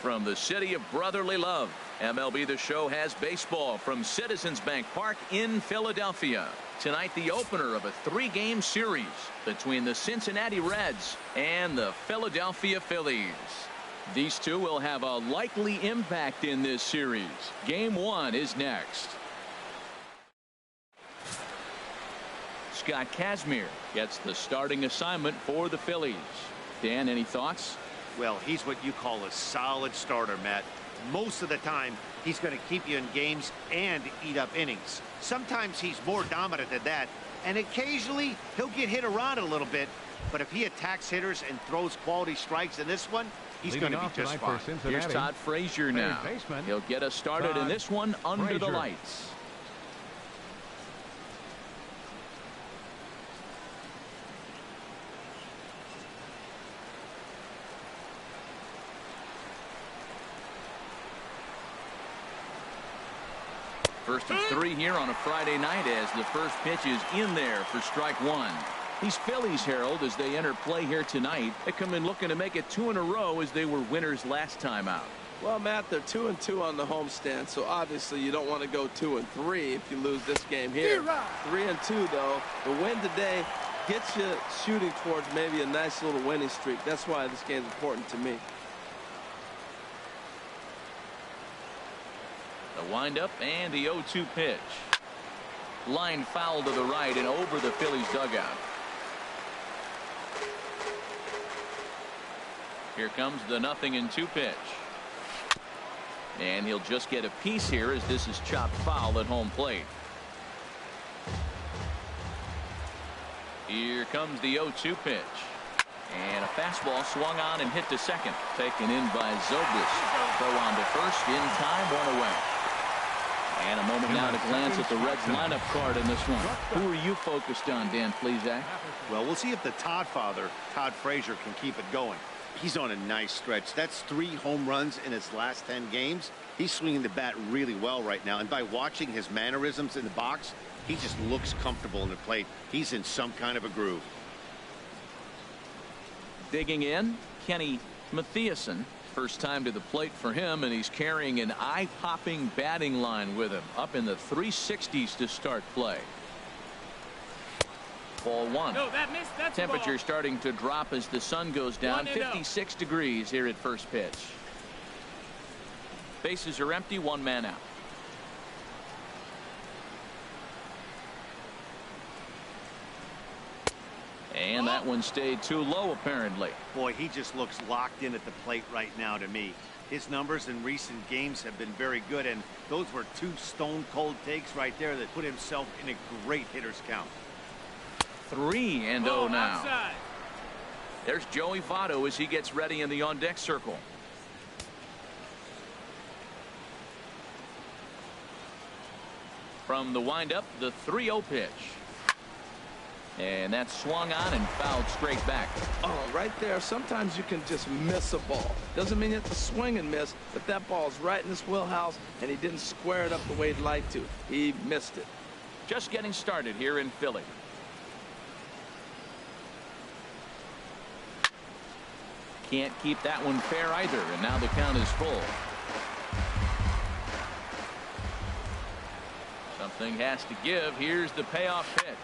from the city of brotherly love. MLB The Show has baseball from Citizens Bank Park in Philadelphia. Tonight, the opener of a 3-game series between the Cincinnati Reds and the Philadelphia Phillies. These two will have a likely impact in this series. Game 1 is next. Scott Kazmir gets the starting assignment for the Phillies. Dan, any thoughts? Well, he's what you call a solid starter, Matt. Most of the time, he's going to keep you in games and eat up innings. Sometimes he's more dominant than that, and occasionally he'll get hit around a little bit. But if he attacks hitters and throws quality strikes in this one, he's going to be just fine. Here's Todd Frazier now. He'll get us started in this one under the lights. First of 3 here on a Friday night as the first pitch is in there for strike 1. These Phillies, Harold, as they enter play here tonight, they come in looking to make it 2 in a row as they were winners last time out. Well, Matt, they're 2-2 on the homestand, so obviously you don't want to go 2-3 if you lose this game here. 3-2, though. The win today gets you shooting towards maybe a nice little winning streak. That's why this game's important to me. The windup and the 0-2 pitch. Line foul to the right and over the Phillies dugout. Here comes the 0-2 pitch. And he'll just get a piece here as this is chopped foul at home plate. Here comes the 0-2 pitch. And a fastball swung on and hit to second. Taken in by Zobis. Throw on to first in time, 1 away. And a moment now to glance at the Reds lineup card in this one. Who are you focused on, Dan Plesac? Well, we'll see if the Todd father, Todd Frazier, can keep it going. He's on a nice stretch. That's 3 home runs in his last 10 games. He's swinging the bat really well right now. And by watching his mannerisms in the box, he just looks comfortable in the plate. He's in some kind of a groove. Digging in, Kenny Mathiasen. First time to the plate for him, and he's carrying an eye-popping batting line with him. Up in the 360s to start play. Ball 1. No, that missed. That's temperature starting to drop as the sun goes down. 56 degrees here at first pitch. Bases are empty, 1 man out. And that one stayed too low, apparently. Boy, he just looks locked in at the plate right now to me. His numbers in recent games have been very good, and those were 2 stone-cold takes right there that put himself in a great hitter's count. 3-0 now. Outside. There's Joey Votto as he gets ready in the on-deck circle. From the windup, the 3-0 pitch. And that's swung on and fouled straight back. Oh, right there. Sometimes you can just miss a ball. Doesn't mean you have to swing and miss, but that ball's right in his wheelhouse, and he didn't square it up the way he'd like to. He missed it. Just getting started here in Philly. Can't keep that one fair either, and now the count is full. Something has to give. Here's the payoff pitch.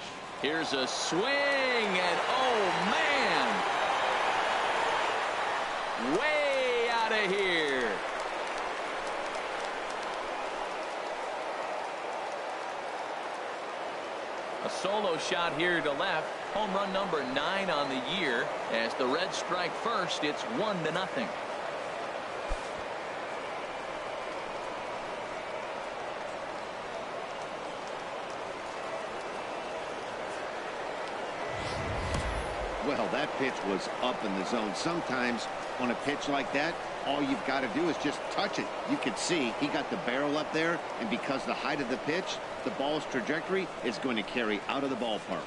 Here's a swing, and oh man, way out of here. A solo shot here to left. Home run number 9 on the year. As the Reds strike first, it's 1-0. Well, that pitch was up in the zone. Sometimes on a pitch like that, all you've got to do is just touch it. You can see he got the barrel up there, and because the height of the pitch, the ball's trajectory is going to carry out of the ballpark.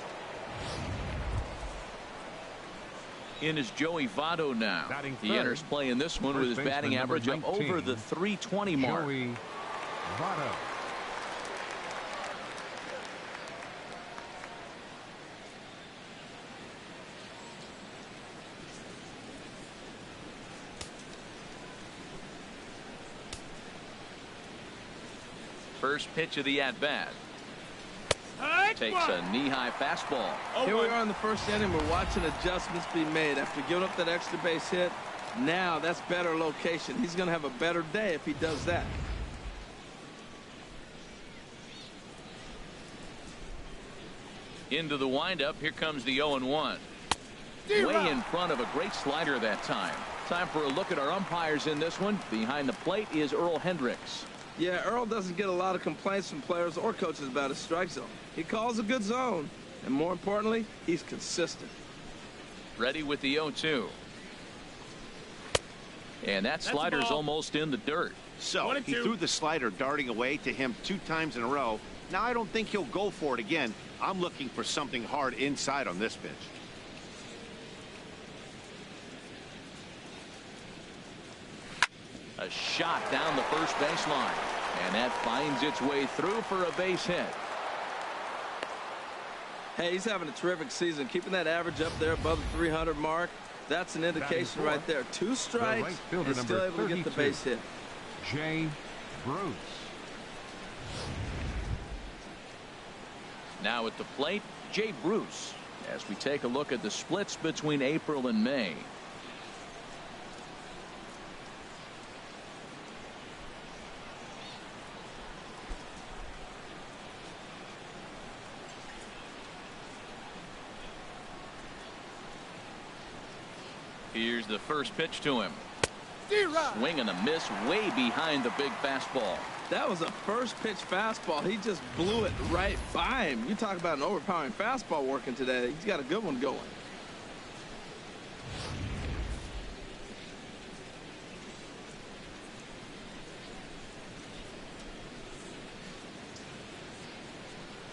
In is Joey Votto now. He enters play in this one with his batting average up over the 320 mark. Joey Votto. First pitch of the at-bat. Takes a knee-high fastball. Here we are in the first inning. We're watching adjustments be made after giving up that extra base hit. Now that's better location. He's going to have a better day if he does that. Into the windup. Here comes the 0-1. Way in front of a great slider that time. Time for a look at our umpires in this one. Behind the plate is Earl Hendricks. Yeah, Earl doesn't get a lot of complaints from players or coaches about his strike zone. He calls a good zone, and more importantly, he's consistent. Ready with the 0-2. And that slider's almost in the dirt. So he threw the slider darting away to him 2 times in a row. Now I don't think he'll go for it again. I'm looking for something hard inside on this pitch. A shot down the first baseline, and that finds its way through for a base hit. Hey, he's having a terrific season, keeping that average up there above the 300 mark. That's an indication right there. 2 strikes and still able to get the base hit. Jay Bruce. Now at the plate, Jay Bruce, as we take a look at the splits between April and May. Here's the first pitch to him. Swing and a miss way behind the big fastball. That was a first pitch fastball. He just blew it right by him. You talk about an overpowering fastball working today. He's got a good one going.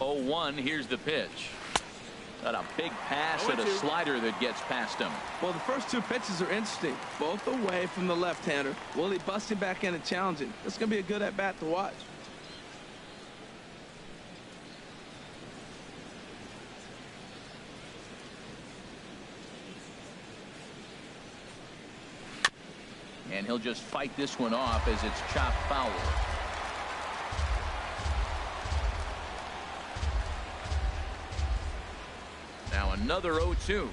Oh, 1. Here's the pitch. Got a big pass and a slider that gets past him. Well, the first 2 pitches are interesting. Both away from the left-hander. Will he bust him back in and challenge him? It's going to be a good at-bat to watch. And he'll just fight this one off as it's chopped foul. Now another 0-2.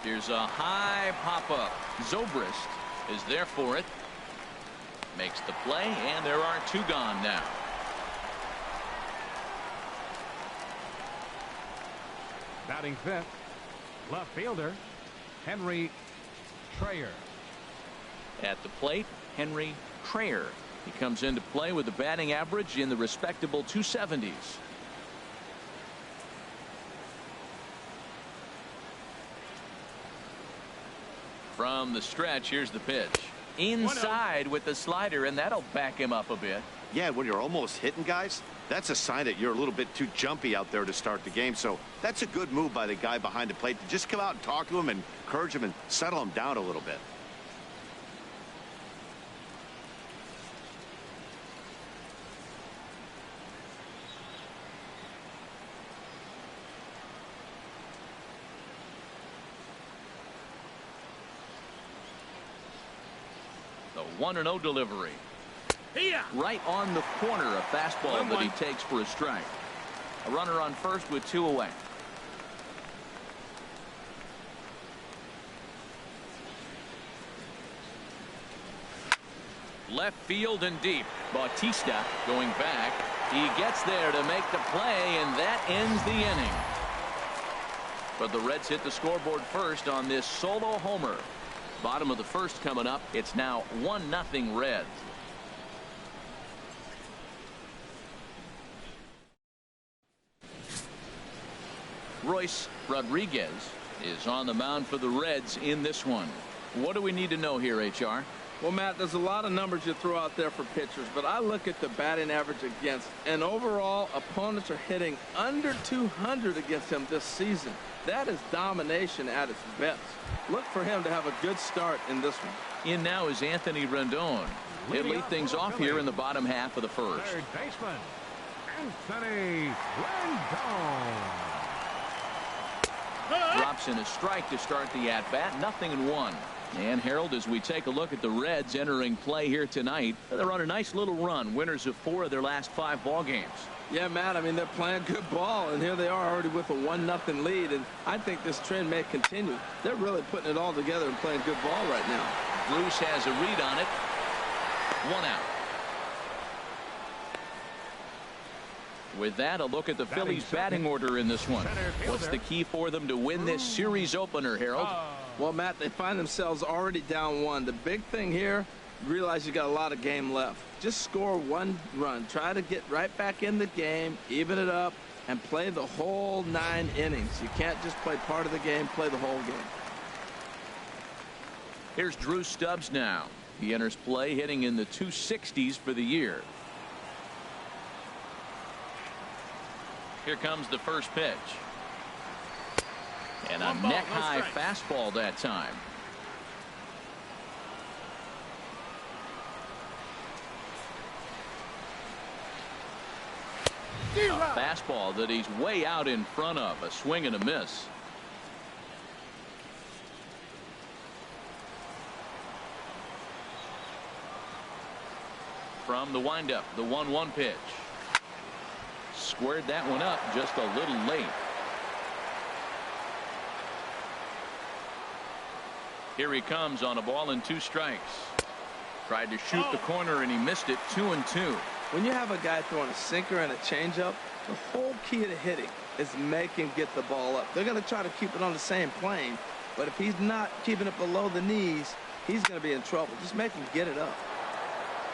Here's a high pop-up. Zobrist is there for it. Makes the play, and there are 2 gone now. Batting 5th, left fielder, Henry Trayer. At the plate, Henry Trayer. He comes into play with a batting average in the respectable 270s. From the stretch, here's the pitch. Inside with the slider, and that'll back him up a bit. Yeah, when you're almost hitting guys, that's a sign that you're a little bit too jumpy out there to start the game. So that's a good move by the guy behind the plate to just come out and talk to him and encourage him and settle him down a little bit. The 1-0 delivery. Right on the corner, a fastball that he takes for a strike. A runner on first with 2 away. Left field and deep. Bautista going back. He gets there to make the play, and that ends the inning. But the Reds hit the scoreboard first on this solo homer. Bottom of the first coming up. It's now 1-0 Reds. Royce Rodriguez is on the mound for the Reds in this one. What do we need to know here, HR? Well, Matt, there's a lot of numbers you throw out there for pitchers, but I look at the batting average against, and overall, opponents are hitting under 200 against him this season. That is domination at its best. Look for him to have a good start in this one. In now is Anthony Rendon. He'll lead things off here in the bottom half of the first. Third baseman, Anthony Rendon. Drops in a strike to start the at-bat. 0-1. And Harold, as we take a look at the Reds entering play here tonight, they're on a nice little run, winners of 4 of their last 5 ball games. Yeah, Matt, I mean, they're playing good ball, and here they are already with a 1-0 lead, and I think this trend may continue. They're really putting it all together and playing good ball right now. Bruce has a read on it. 1 out. With that, a look at the Phillies batting order in this one. What's the key for them to win this series opener, Harold? Well, Matt, they find themselves already down 1. The big thing here, realize you got a lot of game left. Just score 1 run. Try to get right back in the game, even it up, and play the whole 9 innings. You can't just play part of the game, play the whole game. Here's Drew Stubbs now. He enters play hitting in the 260s for the year. Here comes the first pitch. And a neck-high fastball that time. A fastball that he's way out in front of. A swing and a miss. From the windup, the 1-1 pitch. Squared that one up just a little late. Here he comes on a ball and 2 strikes. Tried to shoot the corner and he missed it. 2-2. When you have a guy throwing a sinker and a changeup, the whole key to hitting is make him get the ball up. They're going to try to keep it on the same plane, but if he's not keeping it below the knees, he's going to be in trouble. Just make him get it up.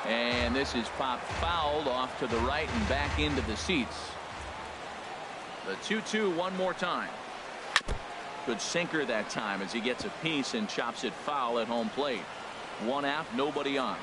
And this is popped fouled off to the right and back into the seats. The 2-2 one more time. Good sinker that time as he gets a piece and chops it foul at home plate. 1 out, nobody on.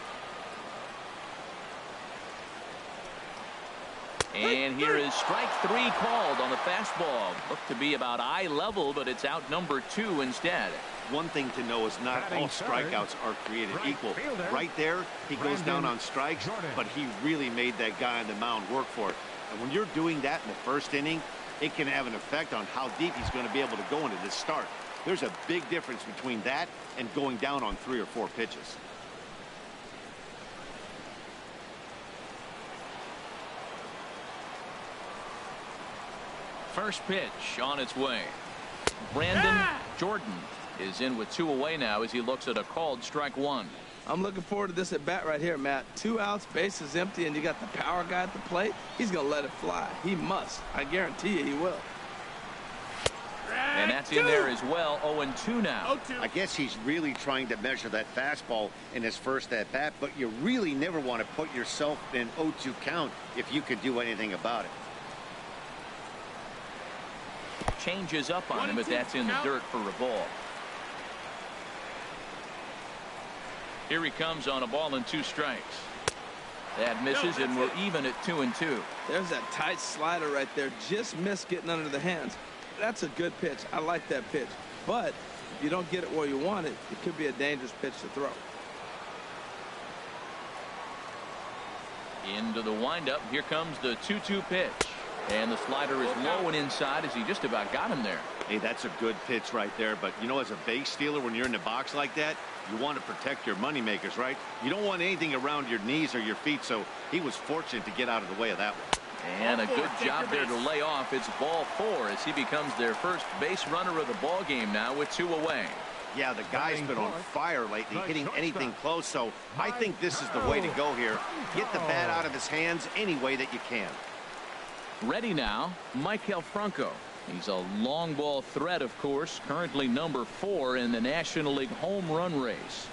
And here is strike 3 called on the fastball. Looked to be about eye level, but it's out number 2 instead. One thing to know is not all strikeouts are created equal. Right there, he goes down on strikes, but he really made that guy on the mound work for it. And when you're doing that in the first inning, it can have an effect on how deep he's going to be able to go into this start. There's a big difference between that and going down on 3 or 4 pitches. First pitch on its way. Brandon Jordan is in with 2 away now as he looks at a called strike 1. I'm looking forward to this at bat right here, Matt. 2 outs, base is empty, and you got the power guy at the plate. He's going to let it fly. He must. I guarantee you he will. And that's in there as well. 0-2 now. I guess he's really trying to measure that fastball in his first at bat, but you really never want to put yourself in 0-2 count if you could do anything about it. Changes up on him, but that's in the dirt for a ball. Here he comes on a ball and 2 strikes. That misses, and we're even at 2-2. There's that tight slider right there. Just missed getting under the hands. That's a good pitch. I like that pitch. But if you don't get it where you want it, it could be a dangerous pitch to throw. Into the windup. Here comes the 2-2 pitch. And the slider is low and inside as he just about got him there. Hey, that's a good pitch right there. But, you know, as a base stealer, when you're in the box like that, you want to protect your money makers, right? You don't want anything around your knees or your feet, so he was fortunate to get out of the way of that one. And a good job there to lay off. It's ball 4 as he becomes their first base runner of the ball game now with 2 away. Yeah, the guy's been on fire lately, hitting anything close, so I think this is the way to go here. Get the bat out of his hands any way that you can. Ready now, Maikel Franco. He's a long ball threat, of course, currently number 4 in the National League home run race.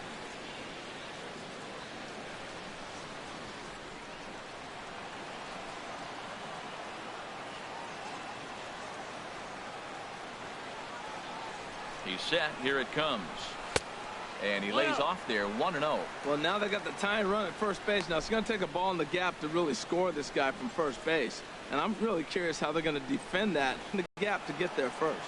He's set. Here it comes. And he lays off there 1-0. Well, now they got the tying run at first base. Now it's going to take a ball in the gap to really score this guy from first base. And I'm really curious how they're going to defend that in the gap to get there first.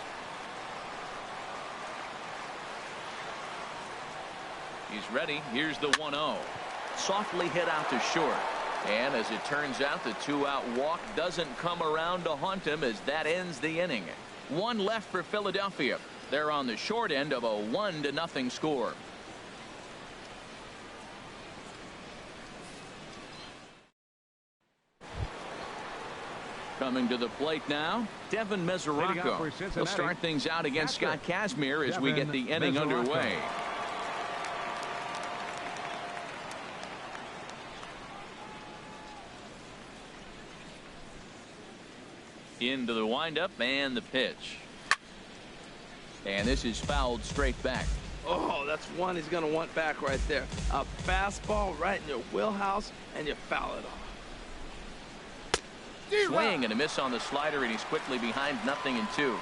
He's ready. Here's the 1-0. Softly hit out to short. And as it turns out, the 2-out walk doesn't come around to haunt him as that ends the inning. 1 left for Philadelphia. They're on the short end of a 1-0 score. Coming to the plate now, Devin Mesoraco. He'll start things out against Scott Kazmir as we get the inning underway. Into the windup and the pitch. And this is fouled straight back. Oh, that's one he's going to want back right there. A fastball right in your wheelhouse, and you foul it off. Swing and a miss on the slider, and he's quickly behind 0-2.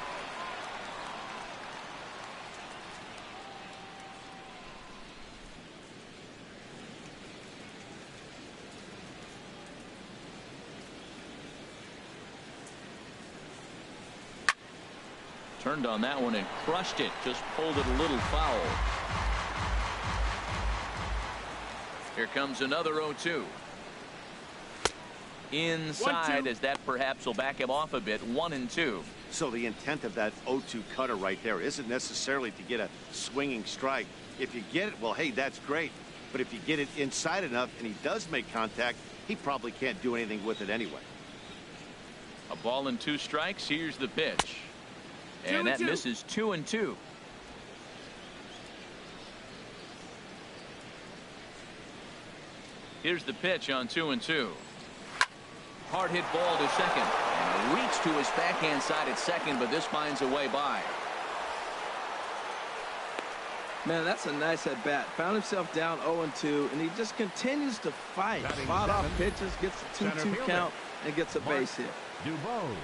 Turned on that one and crushed it. Just pulled it a little foul. Here comes another 0-2. Inside, as that perhaps will back him off a bit. 1-2. So the intent of that 0-2 cutter right there isn't necessarily to get a swinging strike. If you get it, well, hey, that's great. But if you get it inside enough and he does make contact, he probably can't do anything with it anyway. A ball and 2 strikes. Here's the pitch. And that misses. 2-2. Here's the pitch on 2-2. Hard hit ball to second. And a reach to his backhand side at second, but this finds a way by. Man, that's a nice at bat. Found himself down 0-2, and he just continues to fight. Fought off pitches, gets a 2-2 count, and gets a base hit. Dubose.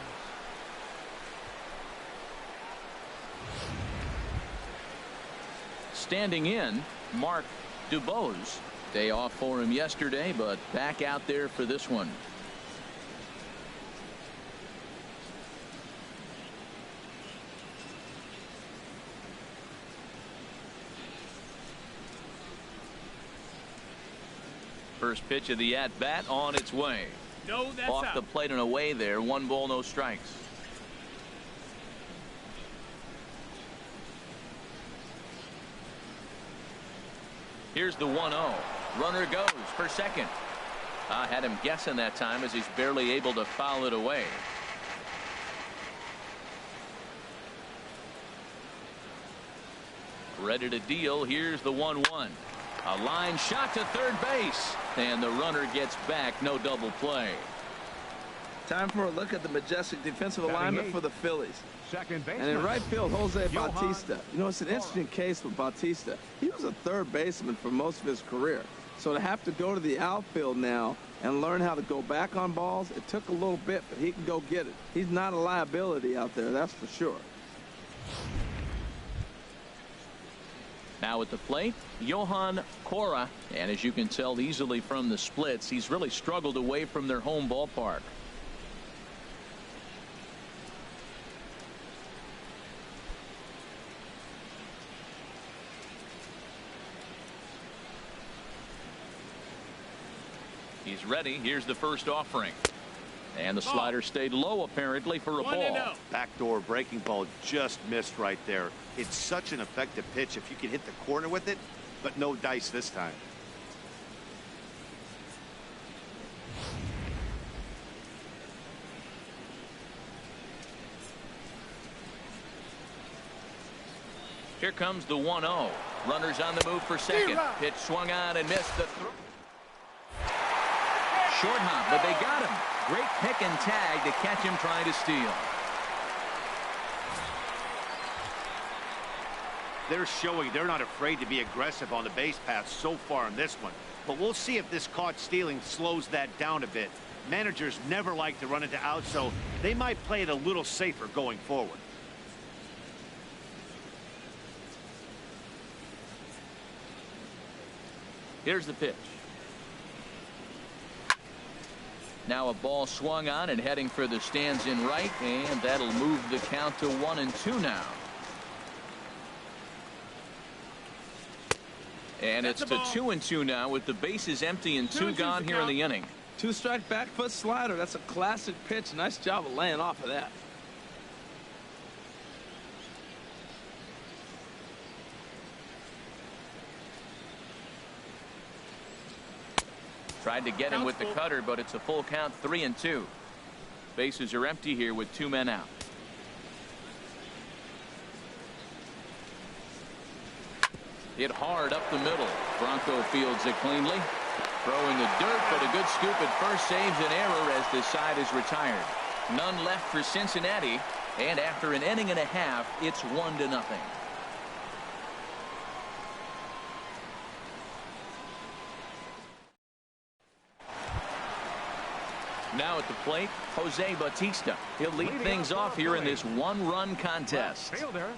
Standing in, Mark Dubose. Day off for him yesterday, but back out there for this one. First pitch of the at-bat on its way. No, that's off out. The plate and away there. 1 ball, no strikes. Here's the 1-0. Runner goes for second. I had him guessing that time as he's barely able to foul it away. Ready to deal. Here's the 1-1. A line shot to third base, and the runner gets back. No double play. Time for a look at the majestic defensive alignment for the Phillies. Second base. And in right field, Jose Bautista. You know, it's an interesting case with Bautista. He was a third baseman for most of his career. So to have to go to the outfield now and learn how to go back on balls, it took a little bit, but he can go get it. He's not a liability out there, that's for sure. Now at the plate, Johan Cora. And as you can tell easily from the splits, he's really struggled away from their home ballpark. He's ready. Here's the first offering. And the slider stayed low apparently for a ball. Backdoor breaking ball just missed right there. It's such an effective pitch if you can hit the corner with it, but no dice this time. Here comes the 1-0. Runners on the move for second. Pitch swung on and missed the throw. Short hop, but they got him. Great pick and tag to catch him trying to steal. They're showing they're not afraid to be aggressive on the base path so far in this one. But we'll see if this caught stealing slows that down a bit. Managers never like to run into outs, so they might play it a little safer going forward. Here's the pitch. Now a ball swung on and heading for the stands in right, and that'll move the count to 1-2 now. And it's to 2-2 now with the bases empty and 2 gone here in the inning. 2-strike back foot slider. That's a classic pitch. Nice job of laying off of that. Tried to get him with the cutter, but it's a full count. 3-2. Bases are empty here with 2 men out. Hit hard up the middle. Bronco fields it cleanly. Throw in the dirt, but a good scoop at first saves an error as the side is retired. None left for Cincinnati, and after an inning and a half, it's 1-0. Now at the plate, Jose Bautista. He'll lead things off here in this 1-run contest. Fielder,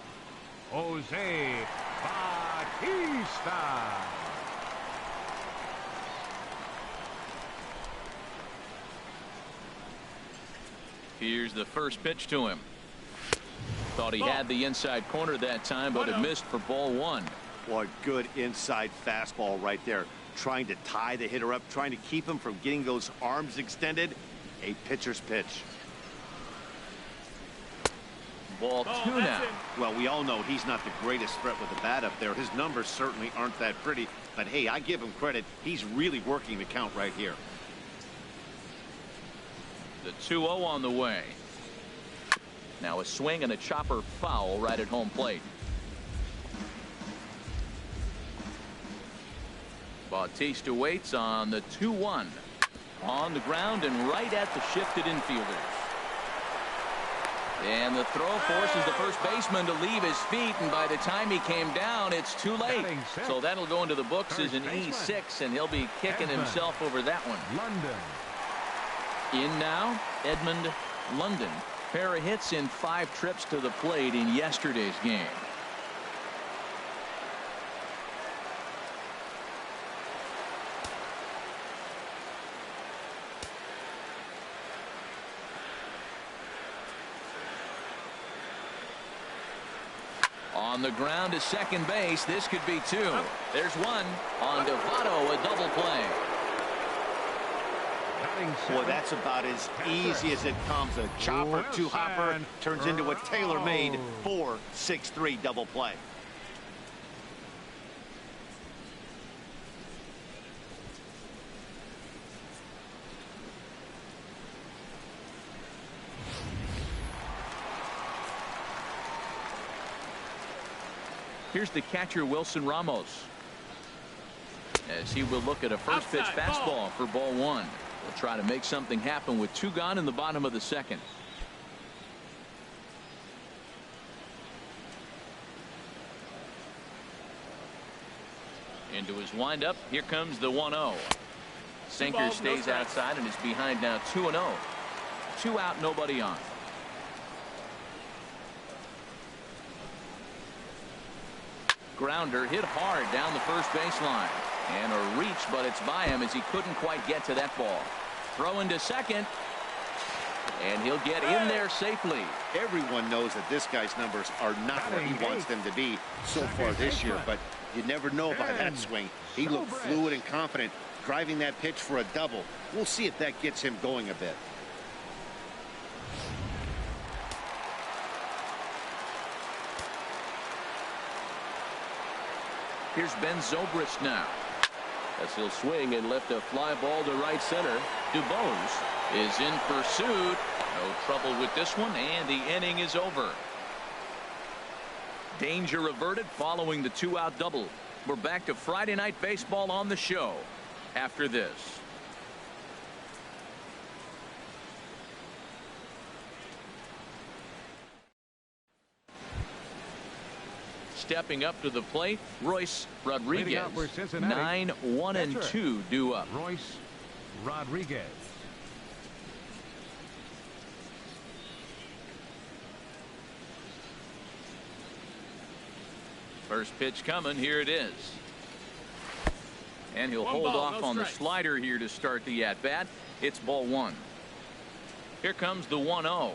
Jose Bautista. Here's the first pitch to him. Thought he had the inside corner that time, but it missed for ball 1. What good inside fastball right there. Trying to tie the hitter up, trying to keep him from getting those arms extended. A pitcher's pitch. Ball 2 now. Well, we all know he's not the greatest threat with the bat up there. His numbers certainly aren't that pretty. But, hey, I give him credit. He's really working the count right here. The 2-0 on the way. Now a swing and a chopper foul right at home plate. Bautista waits on the 2-1. On the ground and right at the shifted infielders. And the throw forces the first baseman to leave his feet, and by the time he came down, it's too late. So that'll go into the books as an E6, and he'll be kicking himself over that one. London. In now, Edmund London. Pair of hits in 5 trips to the plate in yesterday's game. On the ground to second base. This could be 2. There's 1 on Devato, a double play. Boy, that's about as easy as it comes. A chopper, 2-hopper turns into a tailor-made 4-6-3 double play. Here's the catcher, Wilson Ramos, as he will look at a first pitch fastball for ball 1. We'll try to make something happen with 2 gone in the bottom of the second. Into his windup. Here comes the 1-0. Sinker stays outside and is behind now 2-0. 2 out, nobody on. Grounder hit hard down the first baseline. And a reach, but it's by him as he couldn't quite get to that ball. Throw into second. And he'll get in there safely. Everyone knows that this guy's numbers are not where he wants them to be so far this year, but you never know by that swing. He looked fluid and confident, driving that pitch for a double. We'll see if that gets him going a bit. Here's Ben Zobrist now, as he'll swing and lift a fly ball to right center. Dubose is in pursuit. No trouble with this one, and the inning is over. Danger averted following the 2-out double. We're back to Friday Night Baseball on the show after this. Stepping up to the plate, Royce Rodriguez. 9-1-2 due up. Royce Rodriguez. First pitch coming. Here it is. And he'll hold off on the slider here to start the at-bat. It's ball 1. Here comes the 1-0.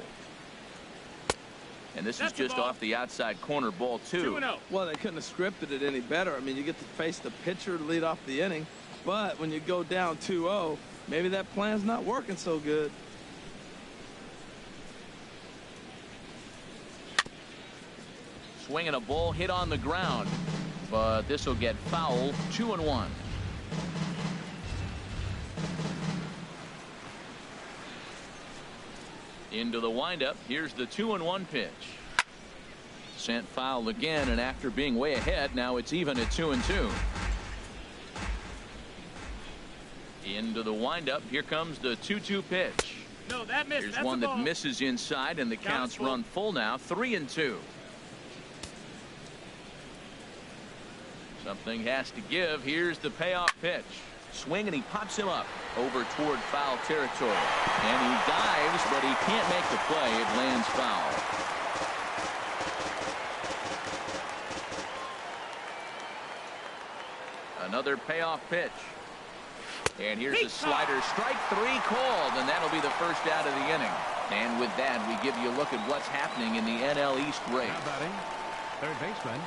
And this is just off the outside corner, ball 2. Well, they couldn't have scripted it any better. I mean, you get to face the pitcher to lead off the inning. But when you go down 2-0, maybe that plan's not working so good. Swinging a ball hit on the ground. But this will get foul. 2-1. Into the windup. Here's the 2-1 pitch. Sent foul again, and after being way ahead, now it's even at 2-2. Into the windup. Here comes the 2-2 pitch. No, that missed. Here's That's one the that ball. misses inside, and the counts full. run full now. 3-2. Something has to give. Here's the payoff pitch. Swing, and he pops him up over toward foul territory. And he dives, but he can't make the play. It lands foul. Another payoff pitch. And here's a slider. Strike 3 called, and that'll be the first out of the inning. And with that, we give you a look at what's happening in the NL East race. Now batting, third baseman,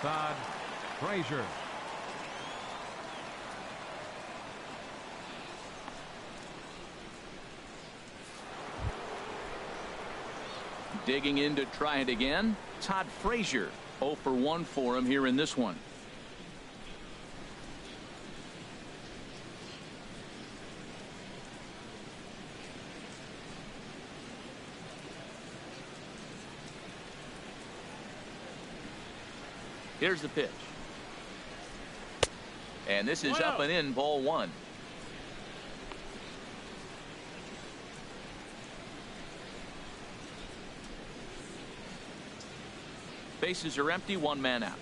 Todd Frazier. Digging in to try it again. Todd Frazier. 0 for 1 for him here in this one. Here's the pitch. And this is up and in, ball 1. Bases are empty, 1 man out.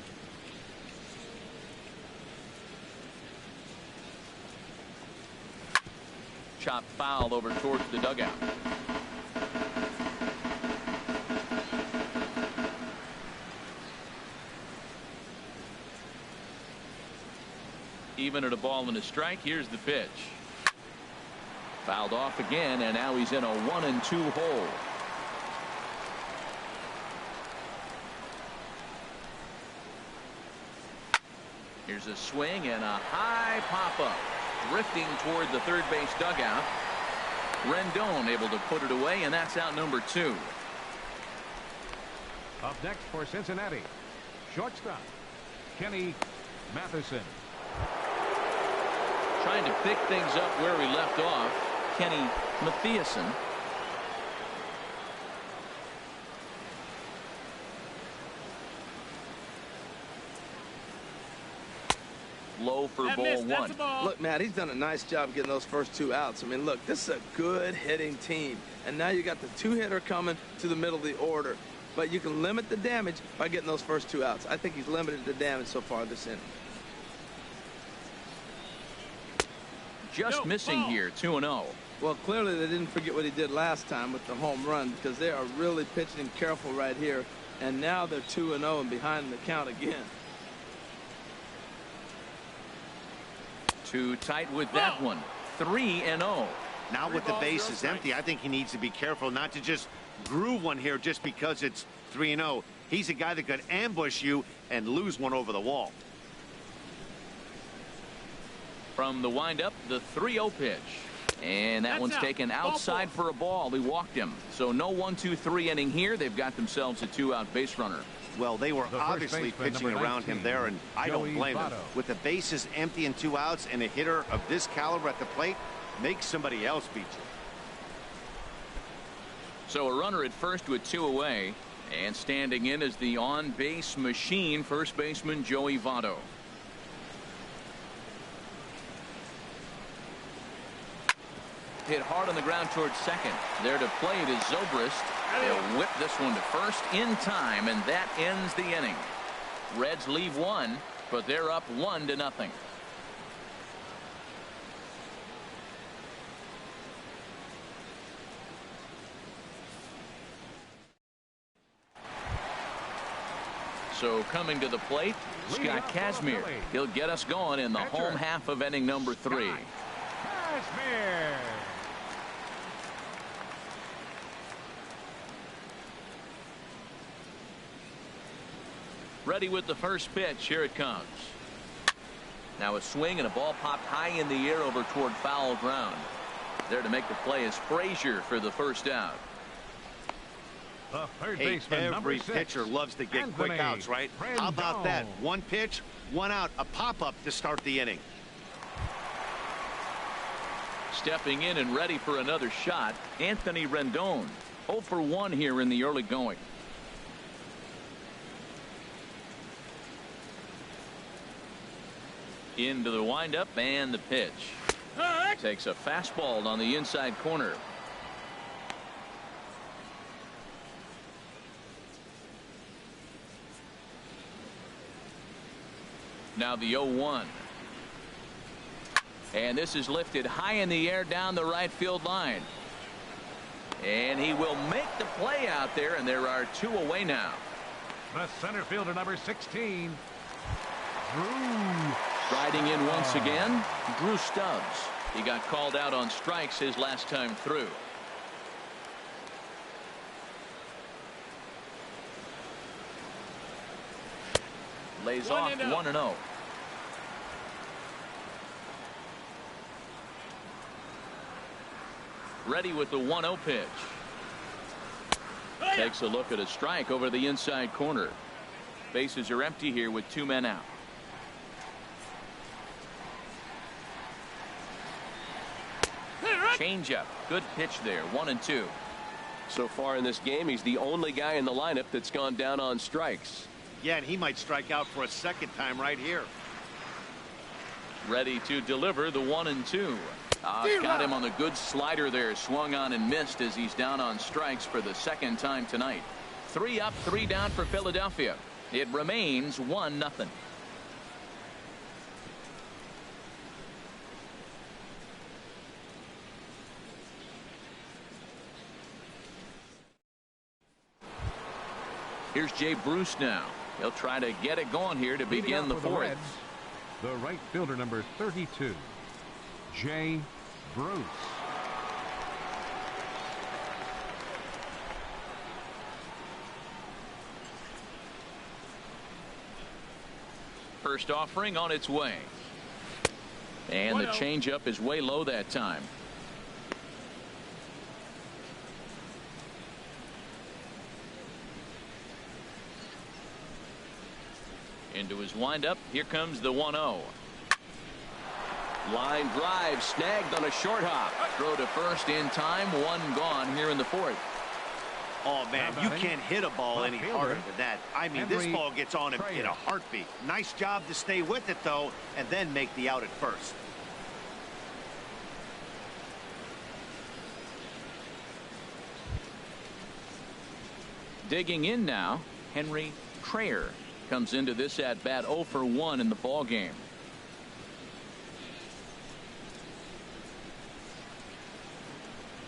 Chop foul over towards the dugout. Even at a ball and a strike. Here's the pitch. Fouled off again, and now he's in a 1-2 hole. Here's a swing and a high pop-up. Drifting toward the third base dugout. Rendon able to put it away, and that's out number 2. Up next for Cincinnati, shortstop, Kenny Matheson. Trying to pick things up where we left off. Kenny Matheson. Low for ball 1. Look, Matt, he's done a nice job getting those first 2 outs. I mean, look, this is a good hitting team. And now you got the 2-hitter coming to the middle of the order. But you can limit the damage by getting those first 2 outs. I think he's limited the damage so far this inning. Just missing here, 2-0. Well, clearly they didn't forget what he did last time with the home run, because they are really pitching careful right here. And now they're 2-0 and behind in the count again. Too tight with that one. 3-0. Now with the bases empty, I think he needs to be careful not to just groove one here just because it's 3-0. He's a guy that could ambush you and lose one over the wall. From the windup, the 3-0 pitch. And that one's taken outside for a ball. He walked him. So no 1-2-3 inning here. They've got themselves a 2-out base runner. Well, they were The obviously baseman, pitching number around him 19, there, and I don't Joey blame them. Votto. With the bases empty and 2 outs and a hitter of this caliber at the plate, make somebody else beat you. So a runner at first with 2 away. And standing in is the on-base machine, first baseman Joey Votto. Hit hard on the ground towards second. There to play it is Zobrist. They'll whip this one to first in time, and that ends the inning. Reds leave 1, but they're up 1-0. So coming to the plate, Scott Kazmir. He'll get us going in the home half of inning number 3. Kazmir. Ready with the first pitch. Here it comes. Now a swing and a ball popped high in the air over toward foul ground. There to make the play is Frazier for the first out. The third Hey, baseman, number every 6, pitcher loves to get quick Anthony outs, right? How about that? 1 pitch, 1 out, a pop-up to start the inning. Stepping in and ready for another shot, Anthony Rendon. 0 for 1 here in the early going. Into the windup and the pitch. Takes a fastball on the inside corner. Now the 0-1. And this is lifted high in the air down the right field line. And he will make the play out there, and there are 2 away now. The center fielder, number 16, Drew. Riding in once again, Drew Stubbs. He got called out on strikes his last time through. Lays off 1-0. Ready with the 1-0 pitch. Takes a look at a strike over the inside corner. Bases are empty here with 2 men out. Changeup. Good pitch there. 1-2. So far in this game, he's the only guy in the lineup that's gone down on strikes. Yeah, and he might strike out for a second time right here. Ready to deliver the 1-2. Got him on the good slider there. Swung on and missed as he's down on strikes for the second time tonight. 3 up, 3 down for Philadelphia. It remains 1-0. Here's Jay Bruce now. He'll try to get it going here to begin the 4th. The right fielder, number 32, Jay Bruce. First offering on its way. And the changeup is way low that time. Into his windup. Here comes the 1-0. Line drive snagged on a short hop. Throw to first in time. 1 gone here in the 4th. Oh, man, you can't hit a ball any harder than that. I mean, this ball gets on him in a heartbeat. Nice job to stay with it, though, and then make the out at first. Digging in now, Henry Traer comes into this at bat 0 for 1 in the ball game.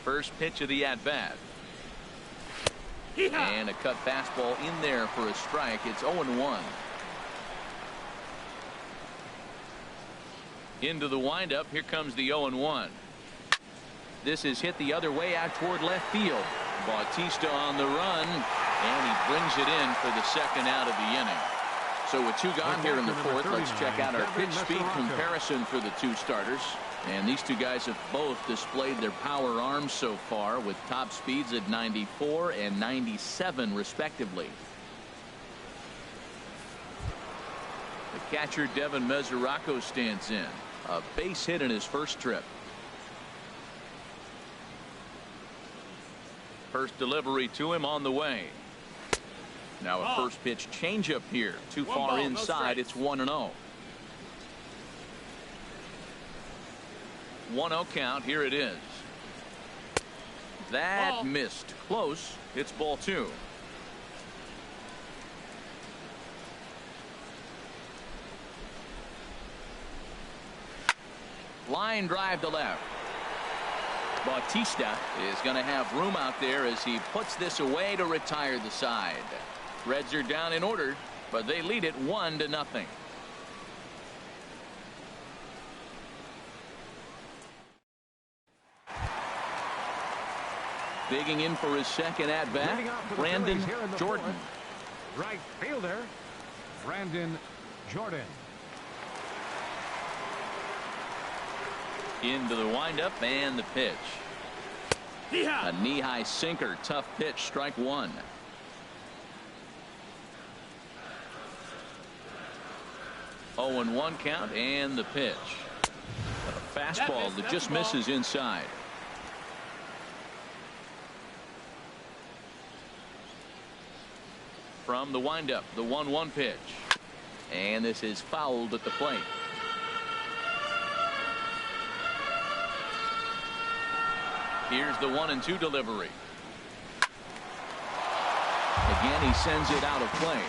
First pitch of the at bat. And a cut fastball in there for a strike. It's 0-1. Into the windup. Here comes the 0-1. This is hit the other way out toward left field. Bautista on the run, and he brings it in for the second out of the inning. So with 2 gone here in the 4th, let's check out our pitch speed comparison for the 2 starters. And these 2 guys have both displayed their power arms so far, with top speeds at 94 and 97 respectively. The catcher Devin Mesoraco stands in. A base hit in his first trip. First delivery to him on the way. Now a first pitch changeup here. Too far inside. It's 1-0. 1-0 count. Here it is. That missed. Close. It's ball 2. Line drive to left. Bautista is going to have room out there as he puts this away to retire the side. Reds are down in order, but they lead it 1-0. Digging in for his second at bat, Brandon Jordan. Right fielder, Brandon Jordan. Into the windup and the pitch. A knee-high sinker. Tough pitch. Strike 1. Oh, and 1 count and the pitch. A fastball that just misses inside. from the windup, the 1-1 pitch. And this is fouled at the plate. Here's the 1-2 delivery. Again, he sends it out of play.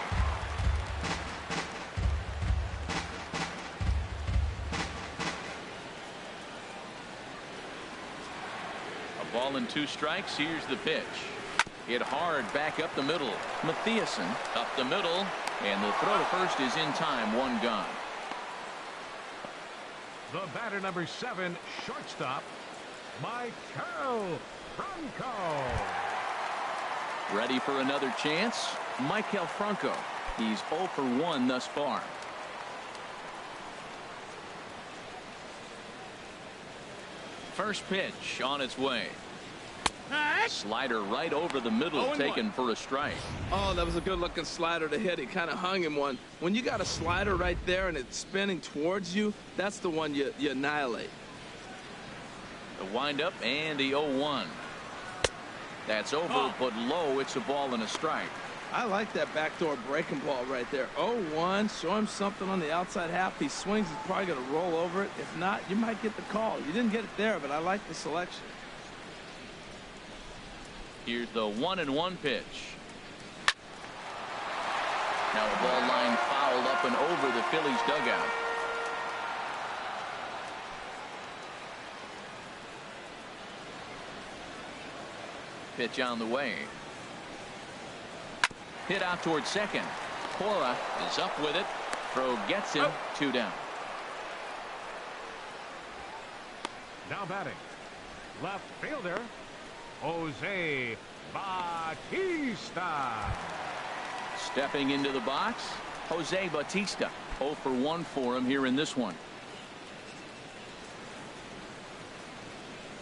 A ball and 2 strikes. Here's the pitch. Hit hard back up the middle. Mathiasen up the middle, and the throw to first is in time. 1 gone. The batter, number 7, shortstop, Michael Franco. Ready for another chance. Michael Franco. He's 0 for 1 thus far. First pitch on its way. Slider right over the middle, taken for a strike. Oh, that was a good-looking slider to hit. He kind of hung him one. When you got a slider right there and it's spinning towards you, that's the one you annihilate. The windup and the 0-1. That's over, but low. It's a ball and a strike. I like that backdoor breaking ball right there. 0-1. Show him something on the outside half. He swings. He's probably going to roll over it. If not, you might get the call. You didn't get it there, but I like the selection. Here's the 1-1 pitch. Now a ball line fouled up and over the Phillies dugout. Pitch on the way. Hit out towards second. Cora is up with it. Throw gets him. 2 down. Now batting, left fielder, Jose Bautista. Stepping into the box, Jose Bautista. 0 for 1 for him here in this one.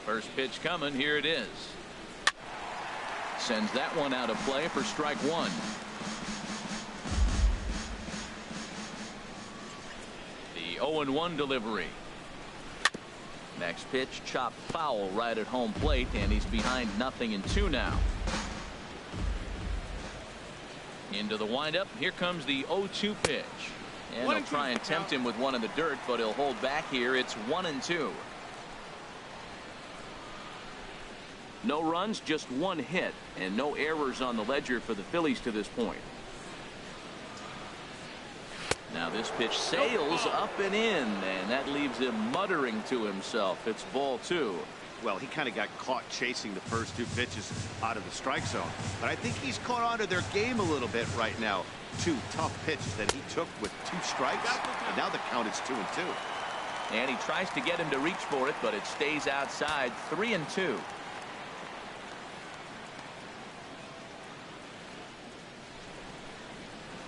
First pitch coming. Here it is. Sends that one out of play for strike 1. The 0-1 delivery. Next pitch, chopped foul right at home plate, and he's behind 0-2 now. Into the windup. Here comes the 0-2 pitch. And he'll try and tempt him with one in the dirt, but he'll hold back here. It's 1-2. No runs, just 1 hit, and no errors on the ledger for the Phillies to this point. Now this pitch sails up and in, and that leaves him muttering to himself. It's ball 2. Well, he kind of got caught chasing the first 2 pitches out of the strike zone. But I think he's caught on to their game a little bit right now. 2 tough pitches that he took with 2 strikes, and now the count is 2-2. And he tries to get him to reach for it, but it stays outside. 3-2.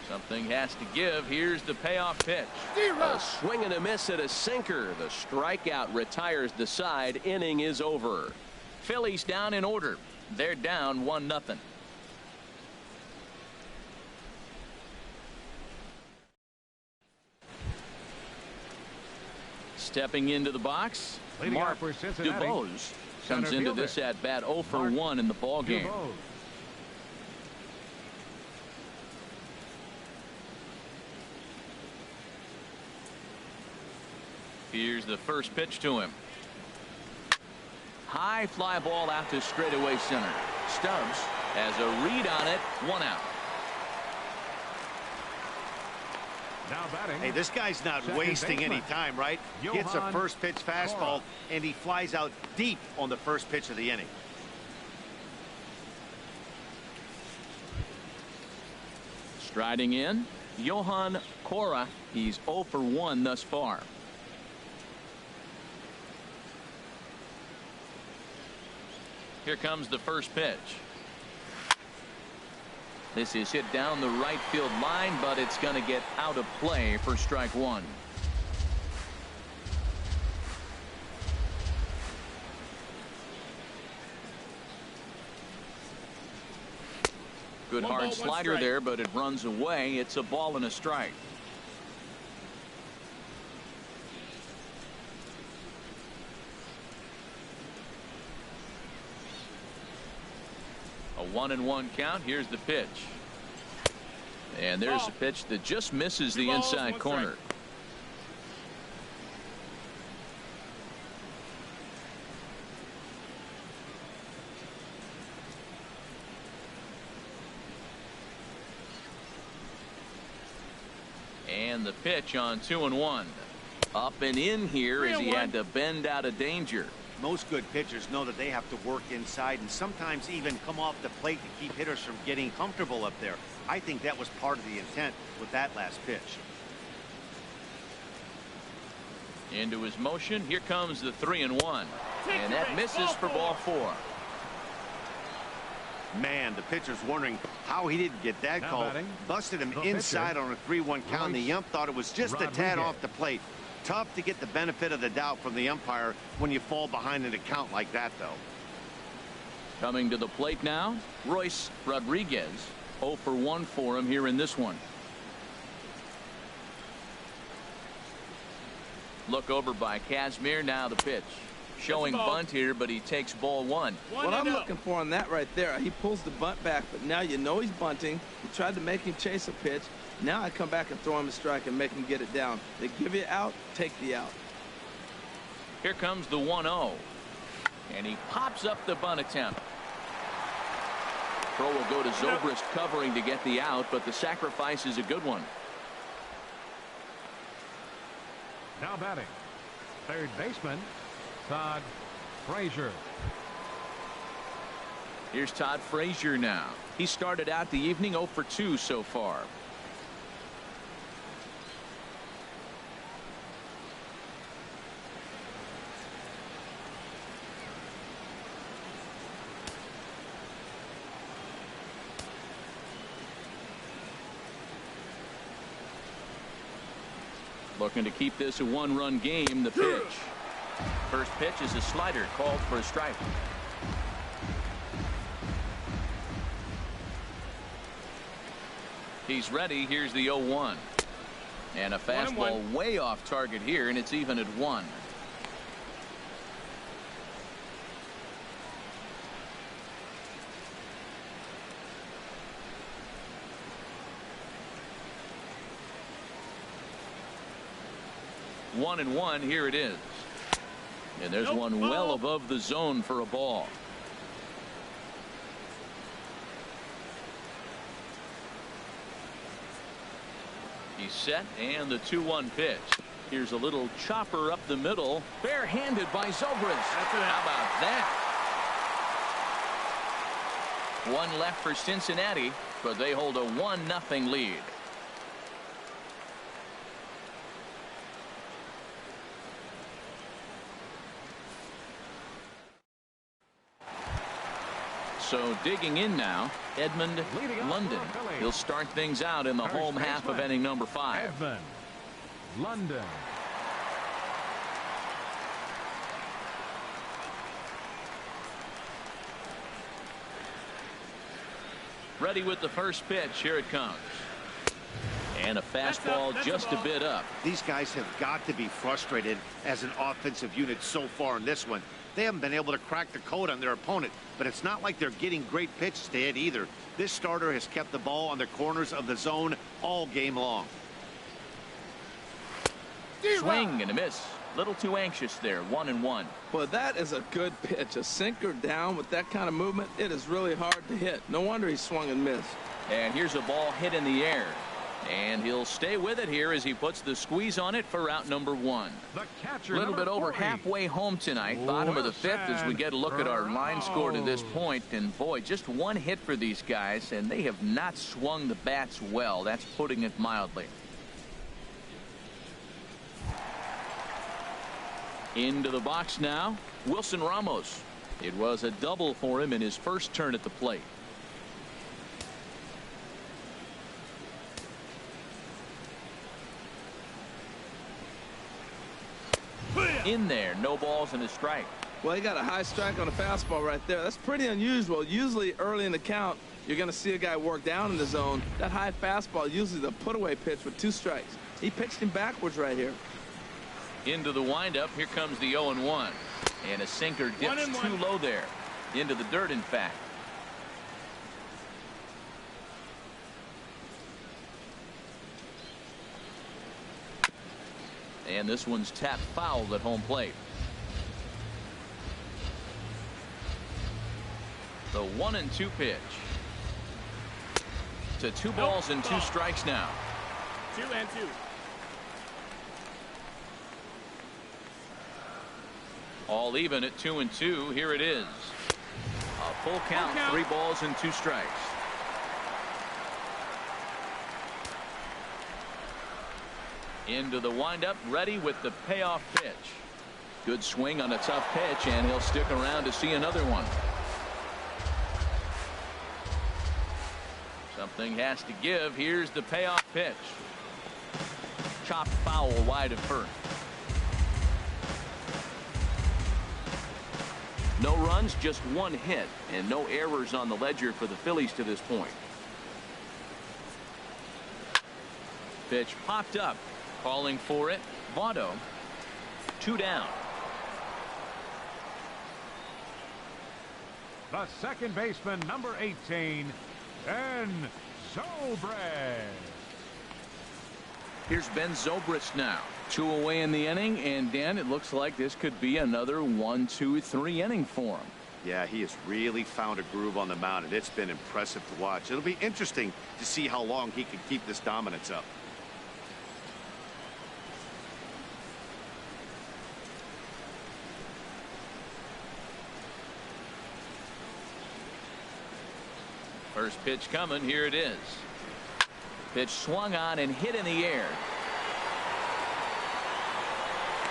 Something has to give. Here's the payoff pitch. A swing and a miss at a sinker. The strikeout retires the side. Inning is over. Phillies down in order. They're down 1-0. Stepping into the box, Leading Mark off for Cincinnati, DuBose center comes into fielder. this at bat 0 for 1 in the ball game. DuBose. Here's the first pitch to him. High fly ball out to straightaway center. Stubbs has a read on it. 1 out. Now batting. Hey, this guy's not second wasting baseman, any time, right? Gets a Johan first pitch fastball, Cora. and he flies out deep on the first pitch of the inning. Striding in, Johan Cora. He's 0 for 1 thus far. Here comes the first pitch. This is hit down the right field line, but it's going to get out of play for strike 1. Good hard slider there, but it runs away. It's a ball and a strike. A 1-1 count. Here's the pitch. And there's a pitch that just misses the inside corner. And the pitch on 2-1. Up and in here as he had to bend out of danger. Most good pitchers know that they have to work inside and sometimes even come off the plate to keep hitters from getting comfortable up there. I think that was part of the intent with that last pitch. Into his motion. Here comes the 3-1. And that misses for ball 4. Man, the pitcher's wondering how he didn't get that call. Busted him inside on a 3-1 count. And the ump thought it was just a tad off the plate. Tough to get the benefit of the doubt from the umpire when you fall behind in a count like that, though. Coming to the plate now, Royce Rodriguez. 0 for 1 for him here in this one. Look over by Kazmir. Now the pitch. Showing bunt here, but he takes ball 1. What I'm looking for on that right there, he pulls the bunt back, but now you know he's bunting. You tried to make him chase a pitch. Now I come back and throw him a strike and make him get it down. They give you out, take the out. Here comes the 1-0. And he pops up the bunt attempt. Throw will go to Zobrist covering to get the out, but the sacrifice is a good one. Now batting, third baseman, Todd Frazier. Here's Todd Frazier now. He started out the evening 0 for 2 so far. Looking to keep this a one-run game. The pitch. First pitch is a slider called for a strike. He's ready. Here's the 0-1. And a fastball way off target here, and it's even at 1. One and 1. Here it is. And there's one well above the zone for a ball. He's set, and the 2-1 pitch. Here's a little chopper up the middle. Barehanded by Zobrist. How about that? One left for Cincinnati, but they hold a 1-0 lead. So digging in now, Edmund London. He'll start things out in the home half of inning number 5. Edmund London. Ready with the first pitch. Here it comes. And a fastball just a bit up. These guys have got to be frustrated as an offensive unit so far in this one. They haven't been able to crack the code on their opponent, but it's not like they're getting great pitches to hit either. This starter has kept the ball on the corners of the zone all game long. Swing and a miss. Little too anxious there. 1-1. Well, that is a good pitch. A sinker down with that kind of movement, it is really hard to hit. No wonder he swung and missed. And here's a ball hit in the air. And he'll stay with it here as he puts the squeeze on it for out number 1. A little bit over halfway home tonight. Bottom of the 5th as we get a look at our line score to this point. And boy, just one hit for these guys, and they have not swung the bats well. That's putting it mildly. Into the box now, Wilson Ramos. It was a double for him in his first turn at the plate. In there, no balls and a strike. Well, he got a high strike on a fastball right there. That's pretty unusual. Usually early in the count, you're going to see a guy work down in the zone. That high fastball, usually the put-away pitch with 2 strikes. He pitched him backwards right here. Into the windup. Here comes the 0-1. And a sinker dips too low there. Into the dirt, in fact. And this one's tapped foul at home plate. The 1-2 pitch. To 2 balls and 2 strikes now. 2-2. All even at 2-2. Here it is. A full count, 3 balls and 2 strikes. Into the windup, ready with the payoff pitch. Good swing on a tough pitch, and he'll stick around to see another one. Something has to give. Here's the payoff pitch. Chopped foul wide of first. No runs, just 1 hit, and no errors on the ledger for the Phillies to this point. Pitch popped up. Calling for it, Votto. 2 down. The second baseman, number 18, Ben Zobrist. Here's Ben Zobrist now. 2 away in the inning, and Dan, it looks like this could be another 1-2-3 inning for him. Yeah, he has really found a groove on the mound, and it's been impressive to watch. It'll be interesting to see how long he can keep this dominance up. First pitch coming. Here it is. Pitch swung on and hit in the air.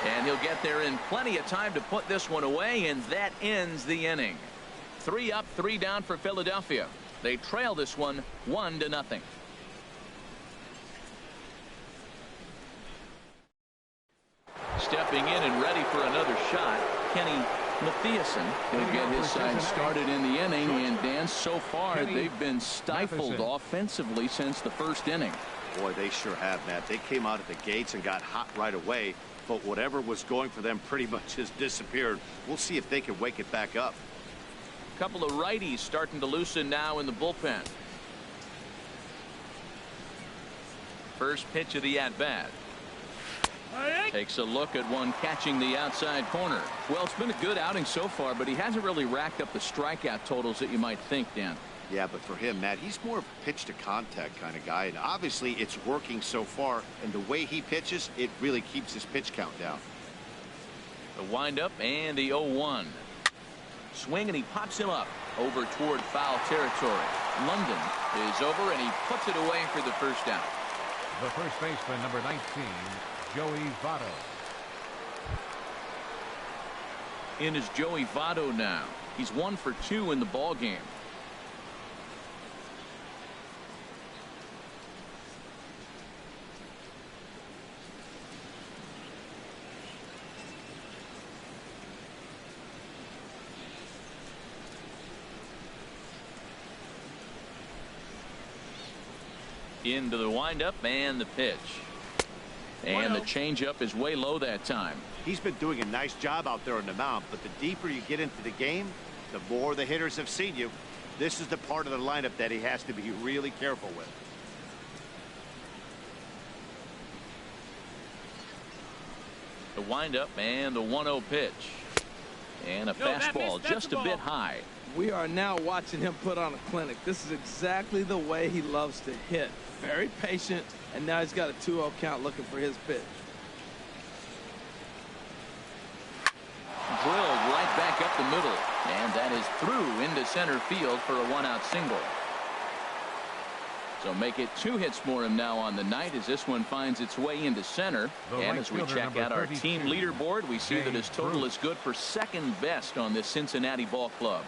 And he'll get there in plenty of time to put this one away, and that ends the inning. 3 up, 3 down for Philadelphia. They trail this one 1-0. Stepping in and ready for another shot, Kenny Mathieson. He'll get his side started in the inning, and Dan, so far they've been stifled offensively since the first inning. Boy, they sure have, Matt. They came out at the gates and got hot right away, but whatever was going for them pretty much has disappeared. We'll see if they can wake it back up. A couple of righties starting to loosen now in the bullpen. First pitch of the at-bat. Takes a look at one catching the outside corner. Well, it's been a good outing so far, but he hasn't really racked up the strikeout totals that you might think, Dan. Yeah, but for him, Matt, he's more of a pitch to contact kind of guy, and obviously it's working so far, and the way he pitches, it really keeps his pitch count down. The windup and the 0-1. Swing, and he pops him up over toward foul territory. London is over, and he puts it away for the first out. The first baseman, number 19, Joey Votto. In is Joey Votto now. He's 1 for 2 in the ball game. Into the windup and the pitch. And the changeup is way low that time. He's been doing a nice job out there on the mound, but the deeper you get into the game, the more the hitters have seen you. This is the part of the lineup that he has to be really careful with. The windup and the 1-0 pitch. And a fastball just a bit high. We are now watching him put on a clinic. This is exactly the way he loves to hit. Very patient, and now he's got a 2-0 count looking for his pitch. Drilled right back up the middle, and that is through into center field for a 1-out single. So make it 2 hits for him now on the night as this one finds its way into center. And as we check out our team leaderboard, we see that his total is good for second best on this Cincinnati ball club.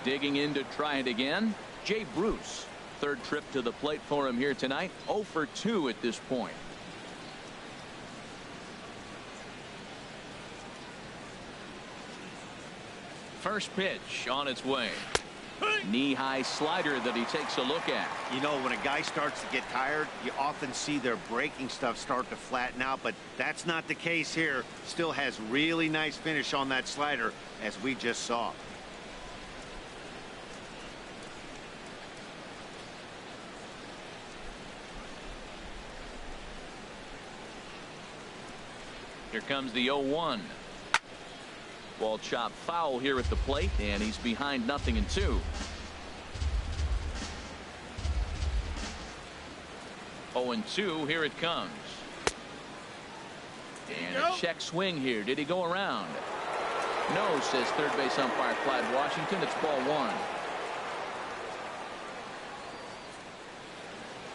Digging in to try it again, Jay Bruce. Third trip to the plate for him here tonight. 0 for 2 at this point. First pitch on its way. Knee-high slider that he takes a look at. You know, when a guy starts to get tired, you often see their breaking stuff start to flatten out, but that's not the case here. Still has really nice finish on that slider, as we just saw. Here comes the 0-1. Ball chopped foul here at the plate, and he's behind 0-2. 0-2, here it comes. And a check swing here. Did he go around? No, says third base umpire Clyde Washington. It's ball 1.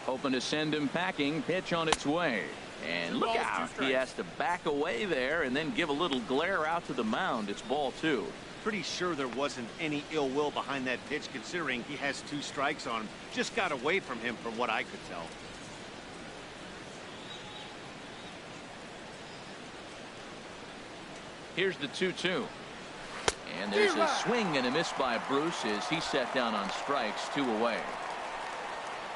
Hoping to send him packing. Pitch on its way. And look out. He has to back away there and then give a little glare out to the mound. It's ball 2. Pretty sure there wasn't any ill will behind that pitch, considering he has 2 strikes on him. Just got away from him from what I could tell. Here's the 2-2. And there's a swing and a miss by Bruce as he set down on strikes, 2 away.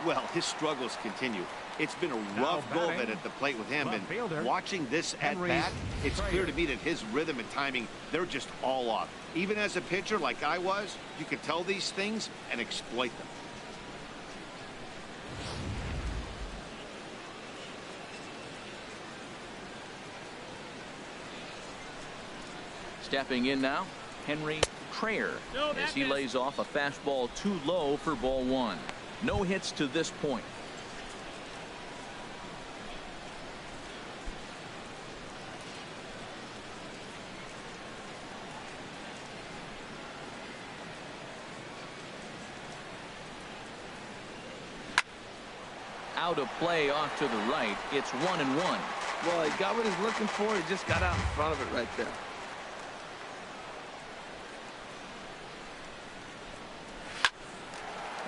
Well, his struggles continue. It's been a rough go of it at the plate with him, and watching this at bat, it's clear to me that his rhythm and timing, they're just all off. Even as a pitcher like I was, you can tell these things and exploit them. Stepping in now, Henry Traer, as he lays off a fastball too low for ball 1. No hits to this point. Out of play off to the right. It's 1-1. Well, he got what he's looking for. He just got out in front of it right there.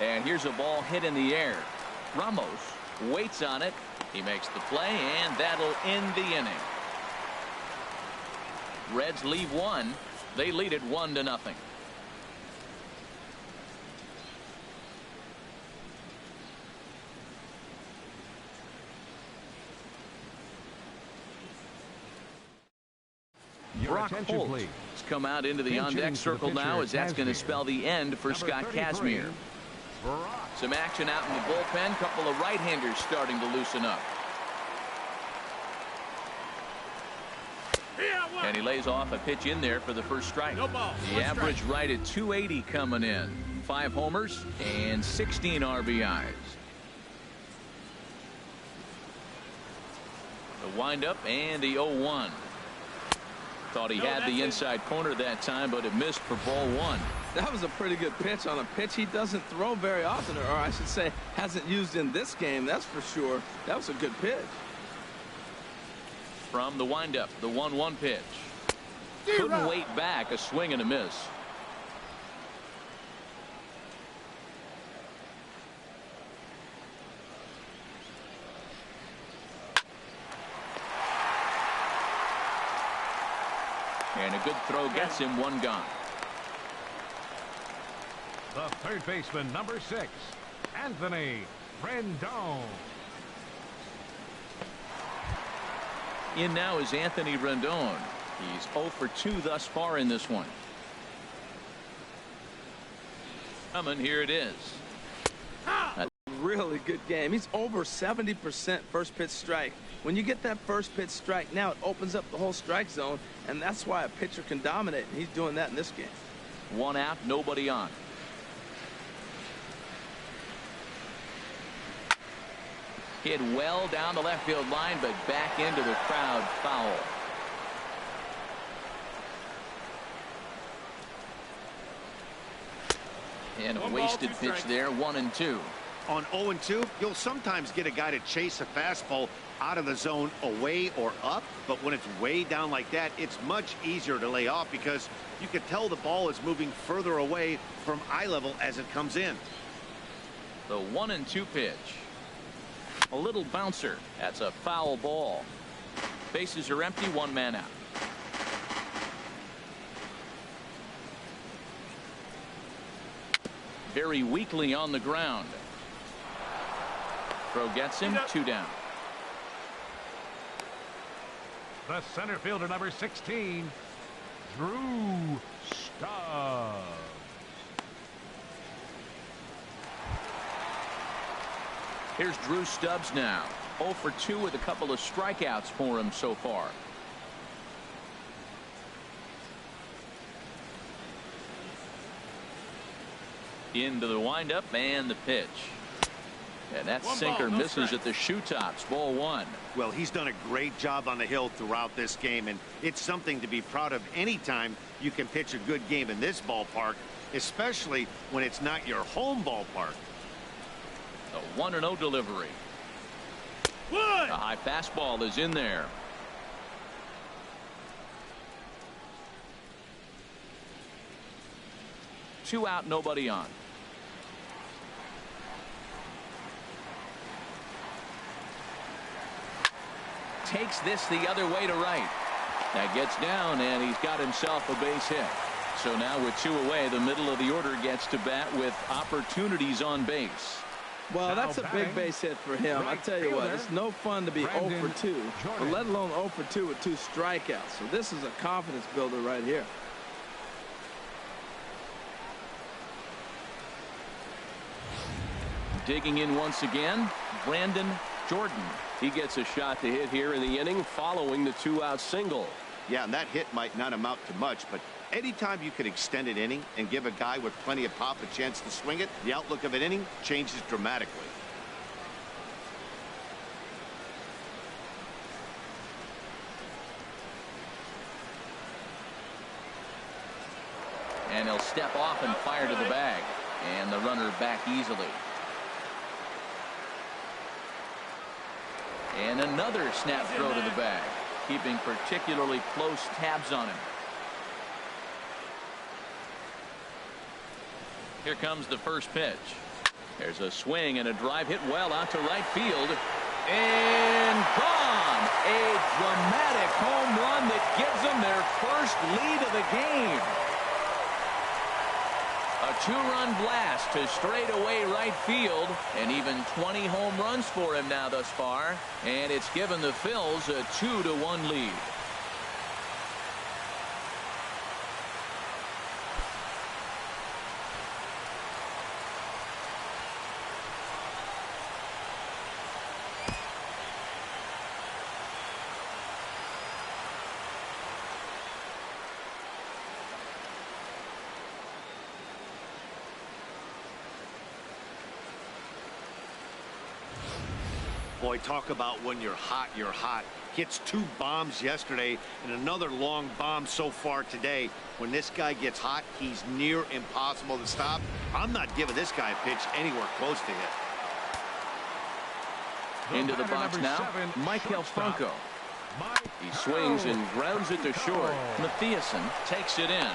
And here's a ball hit in the air. Ramos waits on it. He makes the play, and that'll end the inning. Reds leave 1. They lead it 1-0. Brock Holt has come out into the on-deck circle now, as that's going to spell the end for Scott Kazmir. Some action out in the bullpen. Couple of right-handers starting to loosen up. And he lays off a pitch in there for the first strike. The average right at 280 coming in. 5 homers and 16 RBIs. The windup and the 0-1. Thought he had the inside corner that time, but it missed for ball 1. That was a pretty good pitch on a pitch he doesn't throw very often, or I should say hasn't used in this game, that's for sure. That was a good pitch. From the windup, the 1-1 pitch. Couldn't wait back, a swing and a miss. And a good throw gets him 1 gone. The third baseman, number 6, Anthony Rendon. In now is Anthony Rendon. He's 0 for 2 thus far in this one. Coming, here it is. Really good game. He's over 70% first pitch strike. When you get that first pitch strike, now it opens up the whole strike zone, and that's why a pitcher can dominate, and he's doing that in this game. 1 out, nobody on. Hit well down the left field line, but back into the crowd, foul. And a wasted pitch there, 1-2. On 0-2, you'll sometimes get a guy to chase a fastball out of the zone away or up, but when it's way down like that, it's much easier to lay off because you can tell the ball is moving further away from eye level as it comes in. The 1-2 pitch. A little bouncer. That's a foul ball. Bases are empty, 1 man out. Very weakly on the ground. Throw gets him, 2 down. The center fielder, number 16, Drew Stubbs. Here's Drew Stubbs now. 0 for 2 with a couple of strikeouts for him so far. Into the windup and the pitch. And that sinker misses at the shoe tops. Ball 1. Well, he's done a great job on the hill throughout this game, and it's something to be proud of anytime you can pitch a good game in this ballpark, especially when it's not your home ballpark. The 1-0 delivery. A high fastball is in there. Two out, nobody on. Takes this the other way to right. That gets down, and he's got himself a base hit. So now with 2 away, the middle of the order gets to bat with opportunities on base. Well, that's a big base hit for him. I tell you what, it's no fun to be 0 for 2, but let alone 0 for 2 with 2 strikeouts. So this is a confidence builder right here. Digging in once again, Brandon Jordan. He gets a shot to hit here in the inning following the 2-out single. Yeah, and that hit might not amount to much, but anytime you can extend an inning and give a guy with plenty of pop a chance to swing it, the outlook of an inning changes dramatically. And he'll step off and fire to the bag. And the runner back easily. And another snap throw to the bag, keeping particularly close tabs on him. Here comes the first pitch. There's a swing and a drive hit well out to right field. And gone! A dramatic home run that gives them their first lead of the game. A 2-run blast to straightaway right field, and even 20 home runs for him now thus far, and it's given the Phils a 2-1 lead. Boy, talk about when you're hot, you're hot. Hits 2 bombs yesterday and another long bomb so far today. When this guy gets hot, he's near impossible to stop. I'm not giving this guy a pitch anywhere close to hit. Into the box now, Michael Franco. He swings and grounds it to short. Matthiasen takes it in.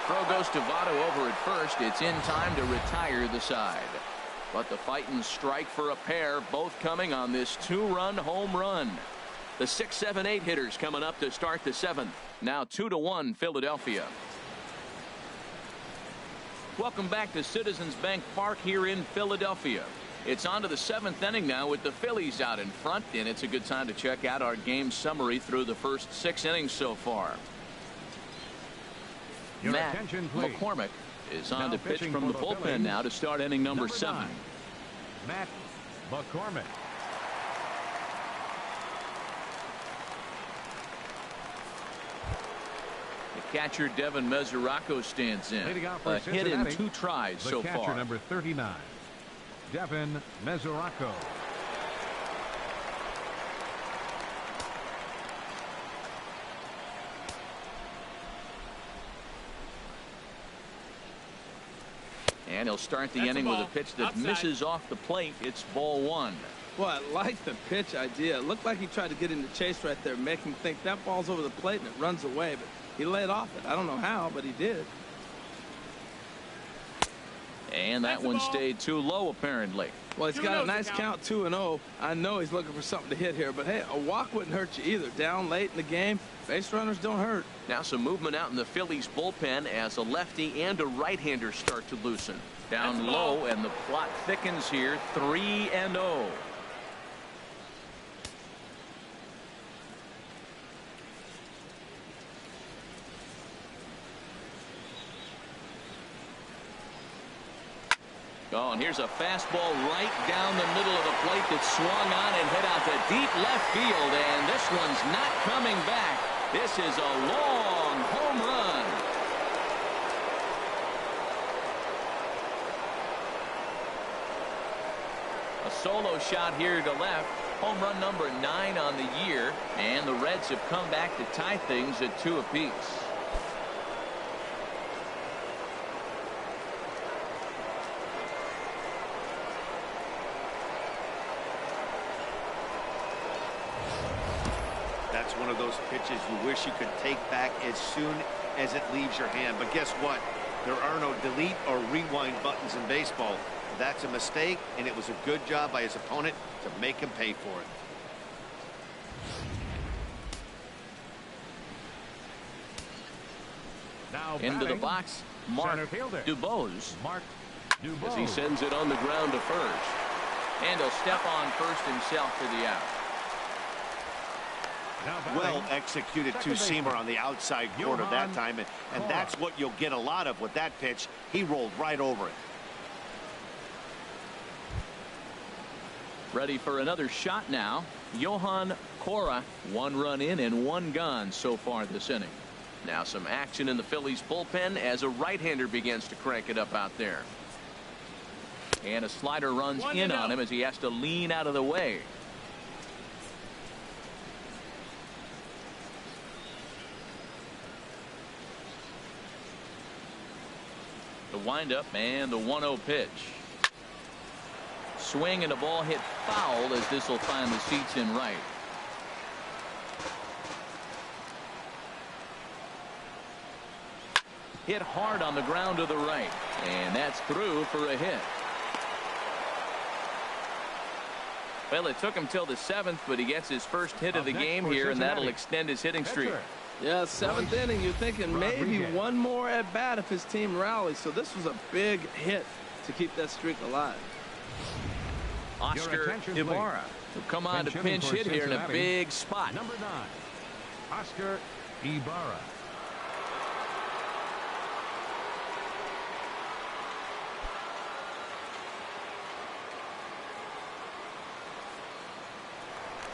Throw goes to Votto over at first. It's in time to retire the side. But the Titans strike for a pair, both coming on this 2-run home run. The 6, 7, 8 hitters coming up to start the 7th. Now 2-1 Philadelphia. Welcome back to Citizens Bank Park here in Philadelphia. It's on to the 7th inning now with the Phillies out in front, and it's a good time to check out our game summary through the first 6 innings so far. Matt McCormick is on to pitch from the bullpen now to start inning number 7. Matt McCormick. The catcher Devin Mesoraco stands in. A hit in 2 tries so far. Catcher number 39, Devin Mesoraco. And he'll start the inning with a pitch that misses off the plate. It's ball 1. Well, I like the pitch idea. It looked like he tried to get into chase right there, make him think that ball's over the plate and it runs away, but he laid off it. I don't know how, but he did. And that one stayed too low, apparently. Well, he's got a nice count, 2-0. I know he's looking for something to hit here, but hey, a walk wouldn't hurt you either. Down late in the game, base runners don't hurt. Now some movement out in the Phillies bullpen as a lefty and a right-hander start to loosen. Down low, and the plot thickens here, 3-0. Oh, and here's a fastball right down the middle of the plate that swung on and hit out to deep left field, and this one's not coming back. This is a long home run. solo shot here to left. Home run number 9 on the year, and the Reds have come back to tie things at 2 apiece. That's one of those pitches you wish you could take back as soon as it leaves your hand. But guess what? There are no delete or rewind buttons in baseball. That's a mistake, and it was a good job by his opponent to make him pay for it. Now Into the box, Mark Dubose. As he sends it on the ground to first. And he'll step on first himself for the out. Well executed two-seamer on the outside corner that time, and that's what you'll get a lot of with that pitch. He rolled right over it. Ready for another shot now. Johan Cora, 1 run in and 1 gone so far this inning. Now some action in the Phillies bullpen as a right-hander begins to crank it up out there. And a slider runs in on him as he has to lean out of the way. The windup and the 1-0 pitch. Swing and a ball hit foul as this will find the seats in right. Hit hard on the ground to the right, and that's through for a hit. Well, it took him till the 7th, but he gets his first hit of the game here, and that'll extend his hitting streak. Yeah, 7th inning, you're thinking maybe one more at bat if his team rallies. So this was a big hit to keep that streak alive. Oscar Ibarra will come on to pinch hit here in a big spot. Number 9, Oscar Ibarra.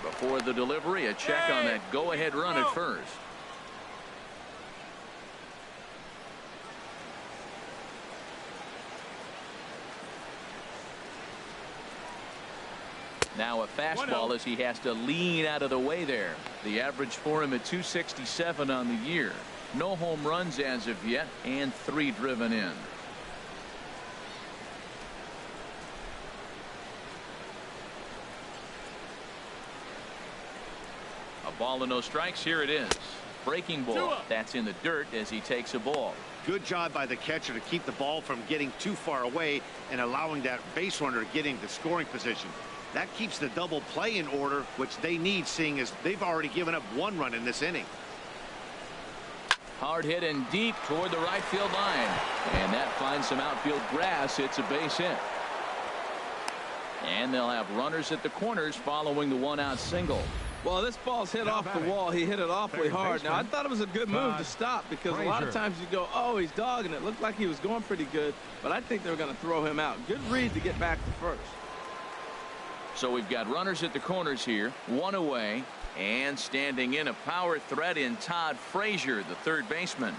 Before the delivery, a check on that go-ahead run at first. Now a fastball as he has to lean out of the way there. The average for him at 267 on the year. No home runs as of yet, and 3 driven in. A ball and no strikes. Here it is. Breaking ball. That's in the dirt as he takes a ball. Good job by the catcher to keep the ball from getting too far away and allowing that base runner to get into scoring position. That keeps the double play in order, which they need, seeing as they've already given up 1 run in this inning. Hard hit and deep toward the right field line, and that finds some outfield grass. It's a base hit, and they'll have runners at the corners following the 1-out single. Well, this ball's hit off the wall. He hit it awfully hard. Now, I thought it was a good move to stop, because a lot of times you go, oh, he's dogging it. Looked like he was going pretty good, but I think they were going to throw him out. Good read to get back to first. So we've got runners at the corners here, 1 away, and standing in a power threat in Todd Frazier, the third baseman.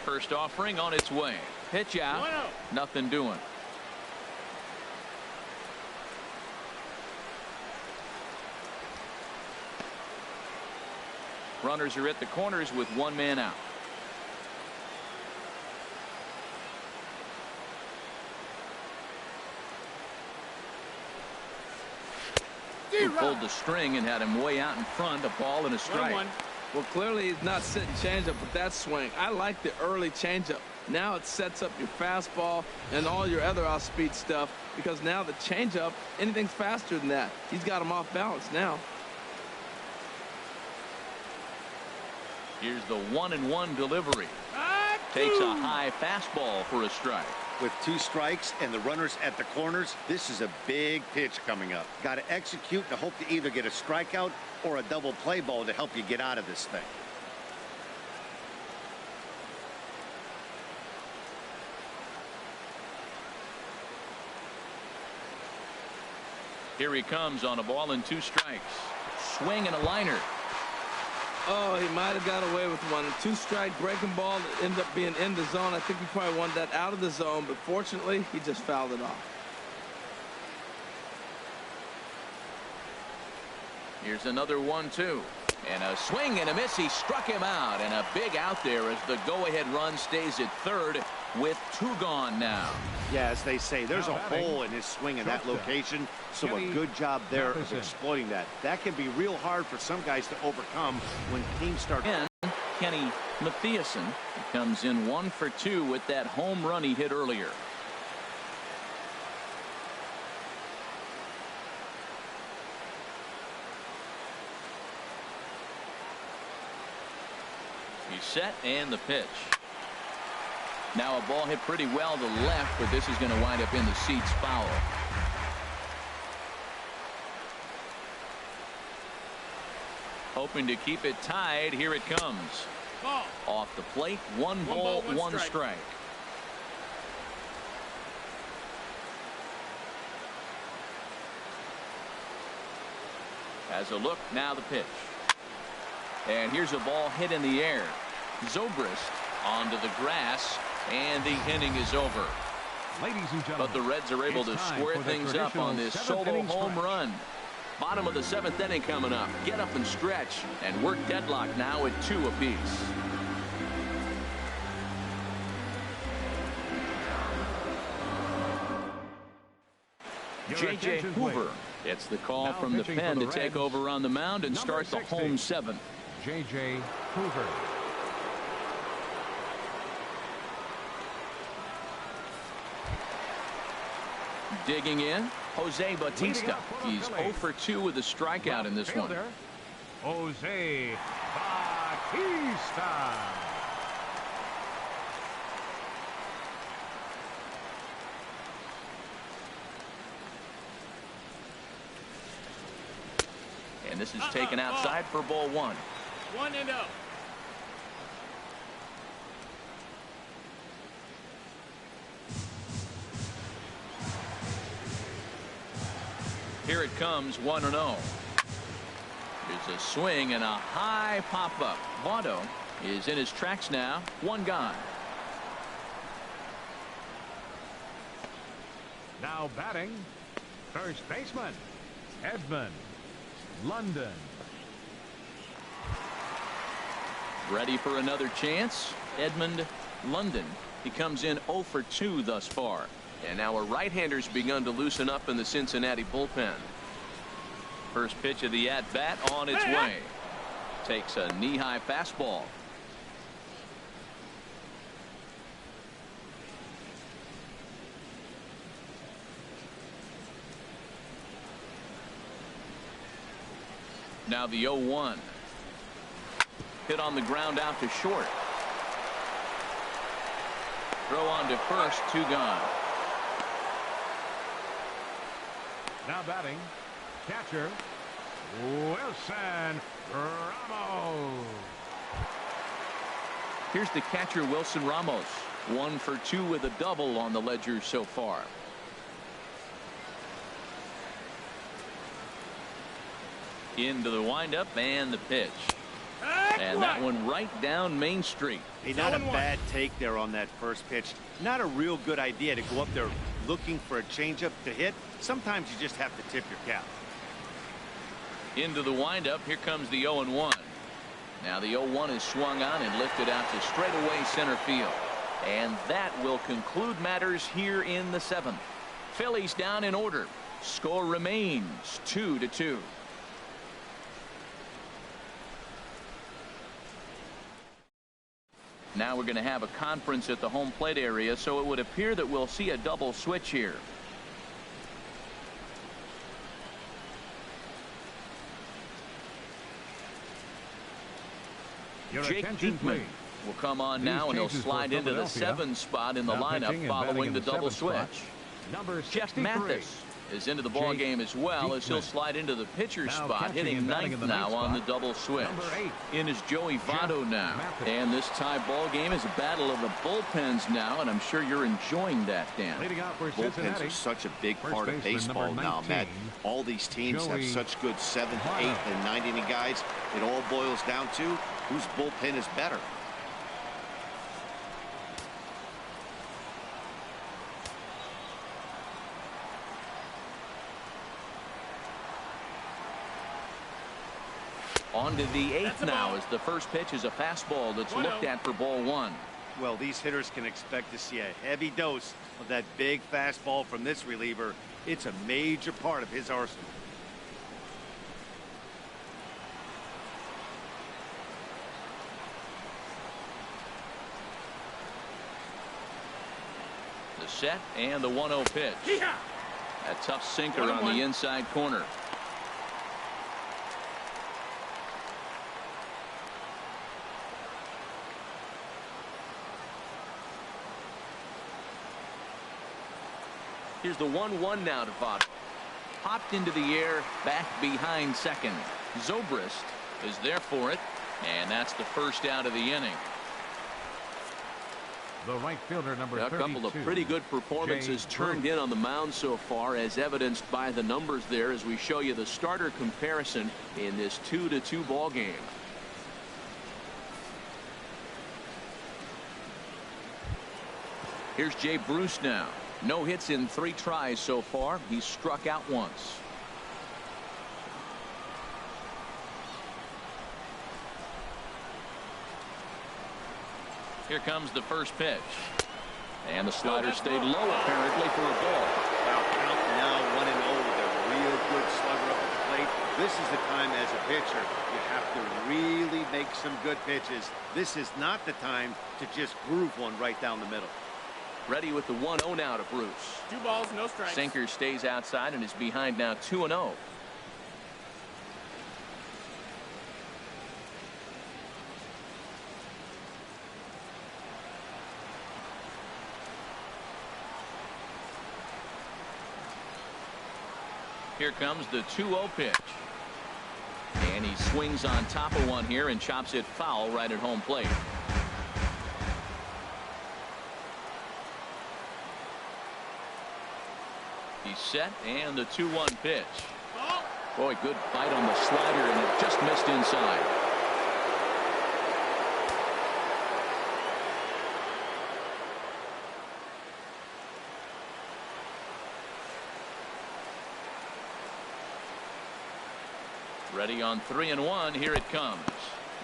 First offering on its way. Pitch out. Nothing doing. Runners are at the corners with 1 man out. He pulled the string and had him way out in front. A ball and a strike. Well, clearly he's not sitting changeup with that swing. I like the early changeup. Now it sets up your fastball and all your other off-speed stuff, because now the changeup, anything's faster than that. He's got him off balance now. Here's the 1-1 delivery. Takes a high fastball for a strike. With 2 strikes and the runners at the corners, this is a big pitch coming up. Got to execute to hope to either get a strikeout or a double play ball to help you get out of this thing. Here he comes on a ball and 2 strikes. Swing and a liner. Oh, he might have got away with one. 2-strike breaking ball that ended up being in the zone. I think he probably wanted that out of the zone, but fortunately, he just fouled it off. Here's another 1-2. And a swing and a miss. He struck him out. And a big out there as the go-ahead run stays at third with 2 gone now. Yeah, as they say, there's a hole in his swing in that location. So a good job there of exploiting that. That can be real hard for some guys to overcome when teams start. And Kenny Matthiasen comes in 1 for 2 with that home run he hit earlier. He's set and the pitch. Now a ball hit pretty well to left, but this is going to wind up in the seats foul. Hoping to keep it tied. Here it comes. Ball. Off the plate. 1 ball, 1 strike. Has a look. Now the pitch. And here's a ball hit in the air. Zobrist onto the grass, and the inning is over. Ladies and gentlemen, but the Reds are able to square things up on this solo home run. Bottom of the 7th inning coming up. Get up and stretch, and we're deadlocked now at 2 apiece. J.J. Hoover gets the call from the pen to take over on the mound and start the home 7th. J.J. Hoover. Digging in, Jose Bautista. He's 0 for 2 with a strikeout in this one. Jose Bautista. And this is taken outside for ball 1. 1-0. Here it comes, 1-0. There's a swing and a high pop-up. Votto is in his tracks now. 1 gone. Now batting, first baseman, Edmund London. Ready for another chance. Edmund London. He comes in 0 for 2 thus far. And now a right-hander's begun to loosen up in the Cincinnati bullpen. First pitch of the at-bat on its way. Takes a knee-high fastball. Now the 0-1. Hit on the ground out to short. Throw on to first, 2 gone. Now batting, catcher Wilson Ramos. Here's the catcher, Wilson Ramos. 1 for 2 with a double on the ledger so far. Into the windup and the pitch. And that one right down Main Street. Hey, not a bad take there on that first pitch. Not a real good idea to go up there looking for a changeup to hit. Sometimes you just have to tip your cap. Into the windup. Here comes the 0-1. Now the 0-1 is swung on and lifted out to straightaway center field. And that will conclude matters here in the 7th. Phillies down in order. Score remains 2-2. Now we're going to have a conference at the home plate area, so it would appear that we'll see a double switch here. Jake Diekman will come on now, and he'll slide into the 7 spot in the lineup following the double switch. Number Jeff 63. Mathis is into the ball game as well, as he'll slide into the pitcher's spot, hitting ninth now on the double switch. In is Joey Votto now. And this tie ball game is a battle of the bullpens now, and I'm sure you're enjoying that, Dan. Bullpens are such a big part of baseball now, Matt. All these teams have such good 7th, 8th, and 9th inning guys. It all boils down to whose bullpen is better. On to the 8th now, as the first pitch is a fastball that's looked at for ball 1. Well, these hitters can expect to see a heavy dose of that big fastball from this reliever. It's a major part of his arsenal. The set and the 1-0 pitch. A tough sinker on the inside corner. Here's the 1-1 now to Votto. Popped into the air, back behind second. Zobrist is there for it, and that's the first out of the inning. The right fielder, number 32. A couple of pretty good performances turned in on the mound so far, as evidenced by the numbers there, as we show you the starter comparison in this 2-2 ball game. Here's Jay Bruce now. No hits in 3 tries so far. He's struck out once. Here comes the first pitch. And the slider stayed low apparently for a ball. Now count now 1-0 with a real good slugger up at the plate. This is the time as a pitcher you have to really make some good pitches. This is not the time to just groove one right down the middle. Ready with the 1-0 now to Bruce. 2 balls, no strikes. Sinker stays outside and is behind now 2-0. Here comes the 2-0 pitch. And he swings on top of one here and chops it foul right at home plate. He's set, and the 2-1 pitch. Boy, good bite on the slider, and it just missed inside. Ready on 3-1. Here it comes.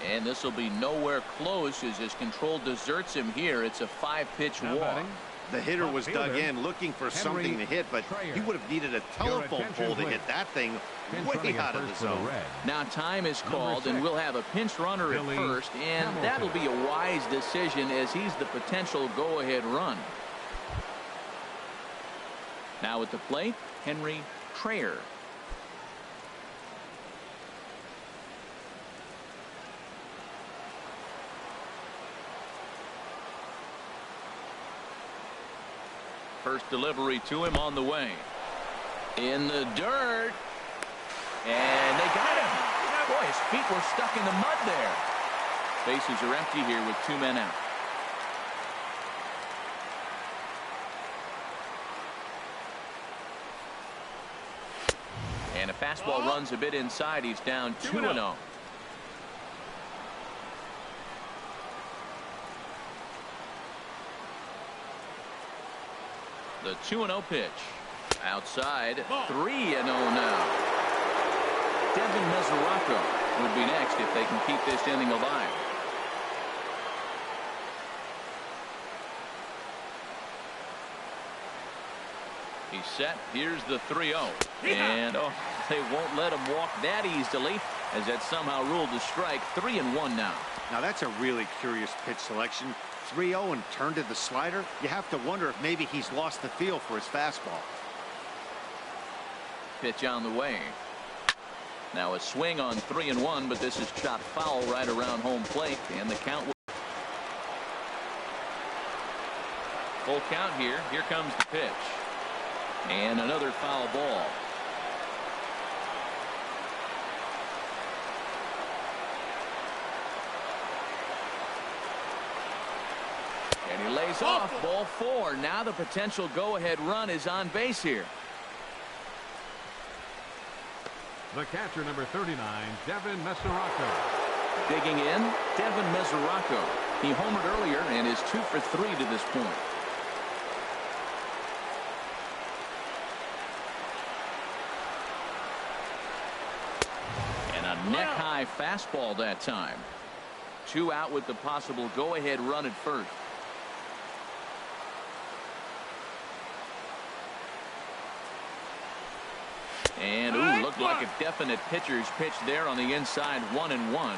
And this will be nowhere close as his control deserts him here. It's a 5-pitch walk. The hitter was dug in looking for something to hit, but he would have needed a telephone pole to hit that thing way out of the zone. Now time is called, and we'll have a pinch runner at first, and that'll be a wise decision as he's the potential go-ahead run. Now at the plate, Henry Traer. First delivery to him on the way. In the dirt. And they got him. Boy, his feet were stuck in the mud there. Bases are empty here with 2 men out. And a fastball runs a bit inside. He's down 2-0. The 2-0 pitch. Outside. 3-0 now. Devin Mesoraco would be next if they can keep this inning alive. He's set. Here's the 3-0. And they won't let him walk that easily, as that's somehow ruled a strike. 3-1 now. Now that's a really curious pitch selection. 3-0 and turned to the slider. You have to wonder if maybe he's lost the feel for his fastball. Pitch on the way. Now a swing on 3-1, but this is chopped foul right around home plate, and the count. Full count here. Here comes the pitch. And another foul ball. And he lays off. Ball 4. Now the potential go-ahead run is on base here. The catcher, number 39, Devin Mesoraco. Digging in, Devin Mesoraco. He homered earlier and is 2 for 3 to this point. And a neck-high fastball that time. 2 out with the possible go-ahead run at first. And, ooh, looked like a definite pitcher's pitch there on the inside, 1-1.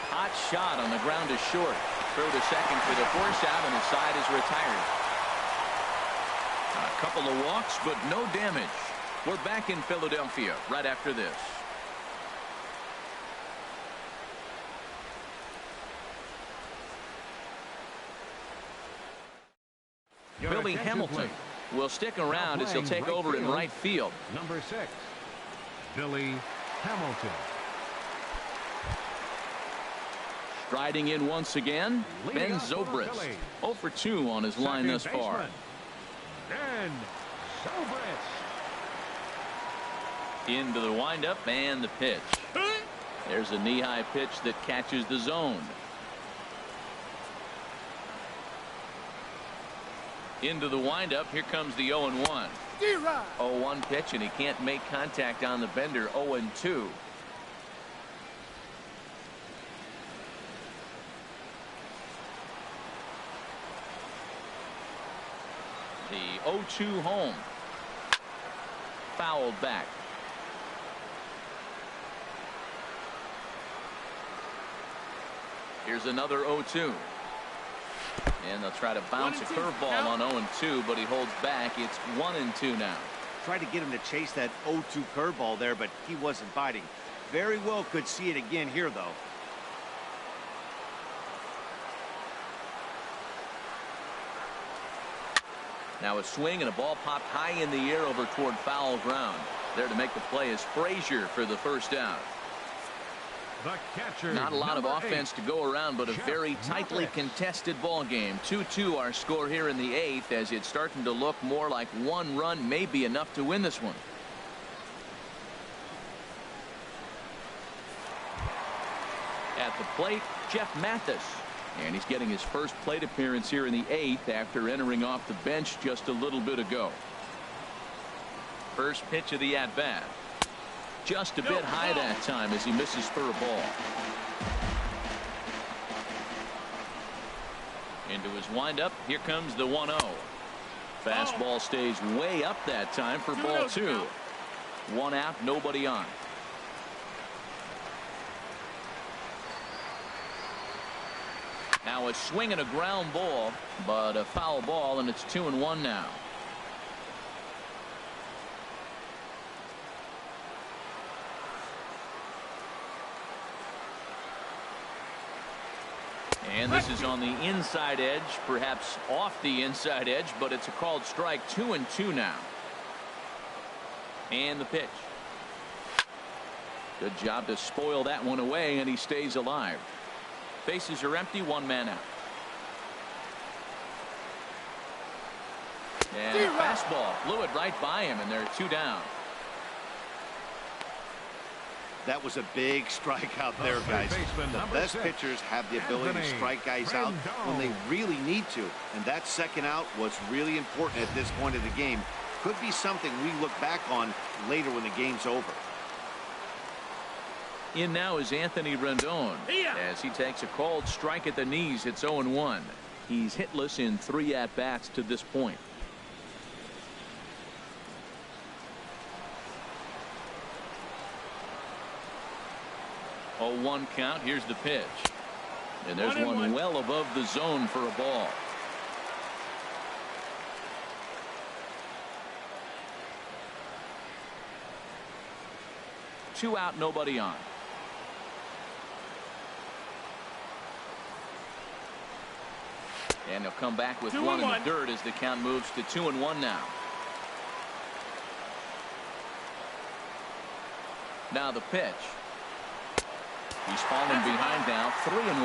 Hot shot on the ground is short. Throw to second for the force out, and the side is retired. A couple of walks, but no damage. We're back in Philadelphia right after this. Billy Hamilton will stick around as he'll take over in right field. Number 6, Billy Hamilton. Striding in once again, Ben Zobrist. 0 for 2 on his line thus far. Ben Zobrist. Into the windup and the pitch. There's a knee-high pitch that catches the zone. Into the windup. Here comes the 0-1. 0-1 pitch, and he can't make contact on the bender. 0-2. The 0-2 home. Fouled back. Here's another 0-2. And they'll try to bounce a curveball on 0-2, but he holds back. It's 1-2 now. Tried to get him to chase that 0-2 curveball there, but he wasn't biting. Very well could see it again here, though. Now a swing and a ball popped high in the air over toward foul ground. There to make the play is Frazier for the first out. The catcher, not a lot of offense 8, to go around, but a very tightly contested ball game. 2-2 our score here in the 8th, as it's starting to look more like one run may be enough to win this one. At the plate, Jeff Mathis. And he's getting his first plate appearance here in the 8th after entering off the bench just a little bit ago. First pitch of the at-bat. Just a bit high that time as he misses for a ball. Into his windup. Here comes the 1-0. Fastball stays way up that time for ball 2. 1 out, nobody on. Now a swing and a ground ball, but a foul ball, and it's 2-1 now. And this is on the inside edge, perhaps off the inside edge, but it's a called strike. 2-2 now. And the pitch. Good job to spoil that one away, and he stays alive. Bases are empty, 1 man out. And a fastball blew it right by him, and there are 2 down. That was a big strikeout there, guys. The best pitchers have the ability to strike guys out when they really need to. And that second out was really important at this point of the game. Could be something we look back on later when the game's over. In now is Anthony Rendon as he takes a called strike at the knees. It's 0-1. He's hitless in 3 at-bats to this point. A 1 count. Here's the pitch. And there's one well above the zone for a ball. 2 out, nobody on. And they'll come back with 1 in the dirt as the count moves to 2-1 now. Now the pitch. He's fallen behind now, 3-1. 3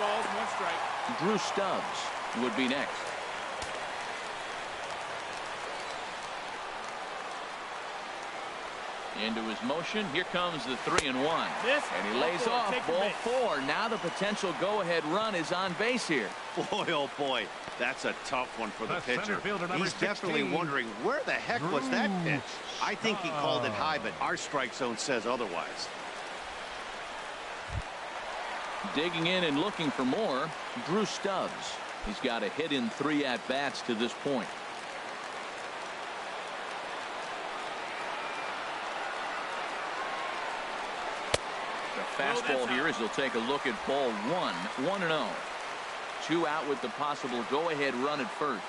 balls, 1 strike. Drew Stubbs would be next. Into his motion. Here comes the 3-1. And he lays off ball 4. Now the potential go-ahead run is on base here. Boy, oh boy, that's a tough one for the pitcher. He's definitely 16. wondering where the heck was that pitch. I think he called it high, but our strike zone says otherwise. Digging in and looking for more, Drew Stubbs. He's got a hit in 3 at-bats to this point. The fastball here as he'll take a look at ball 1. 1-0. 2 out with the possible go-ahead run at first.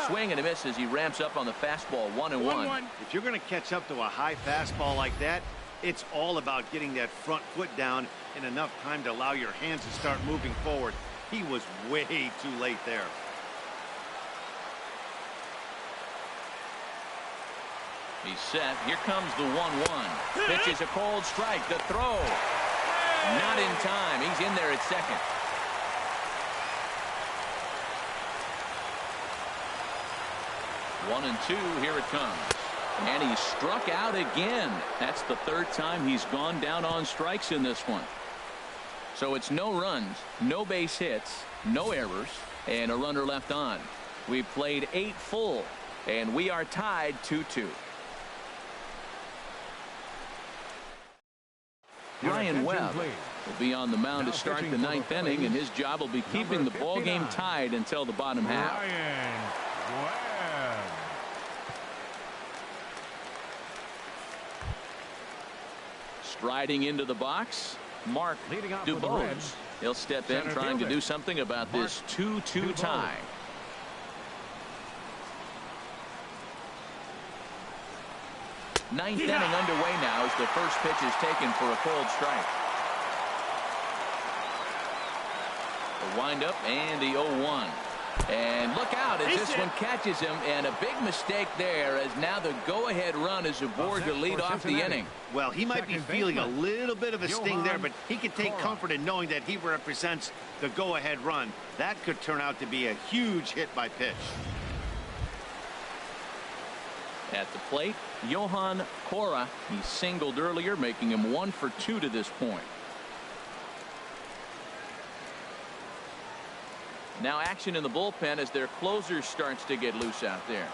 Swing and a miss as he ramps up on the fastball. 1-1. If you're going to catch up to a high fastball like that, it's all about getting that front foot down in enough time to allow your hands to start moving forward. He was way too late there. He's set. Here comes the 1-1. Pitch is a cold strike. The throw. Not in time. He's in there at second. One and 2. Here it comes. And he struck out again. That's the 3rd time he's gone down on strikes in this one. So it's no runs, no base hits, no errors, and a runner left on. We've played 8 full, and we are tied 2-2. Ryan Webb will be on the mound to start the 9th inning, and his job will be keeping the ball game tied until the bottom half. Ryan Webb. Striding into the box, Mark DuBose. He'll step in trying to do something about this 2-2 tie. Ninth inning underway now as the first pitch is taken for a cold strike. The windup and the 0-1. And look out as this one catches him, and a big mistake there as now the go-ahead run is aboard to lead off the inning. Well, he might be feeling a little bit of a sting there, but he can take comfort in knowing that he represents the go-ahead run. That could turn out to be a huge hit by pitch. At the plate, Johan Cora. He singled earlier, making him 1 for 2 to this point. Now action in the bullpen as their closer starts to get loose out there.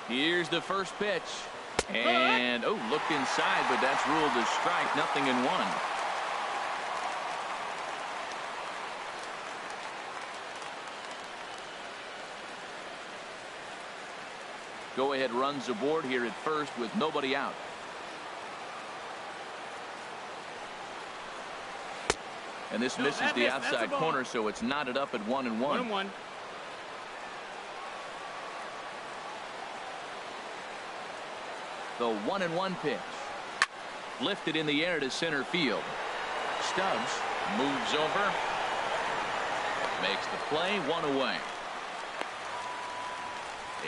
Here's the first pitch. And, oh, looked inside, but that's ruled as strike. 0-1. Go-ahead runs aboard here at first with nobody out. And this misses the outside corner, so it's knotted up at 1-1. 1-1. The 1-1 pitch. Lifted in the air to center field. Stubbs moves over. Makes the play. 1 away.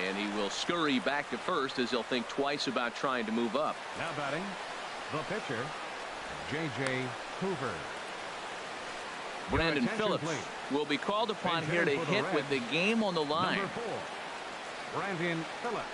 And he will scurry back to first as he'll think twice about trying to move up. Now batting, the pitcher, J.J. Hoover. Brandon Phillips will be called upon here to hit with the game on the line. Number 4, Brandon Phillips.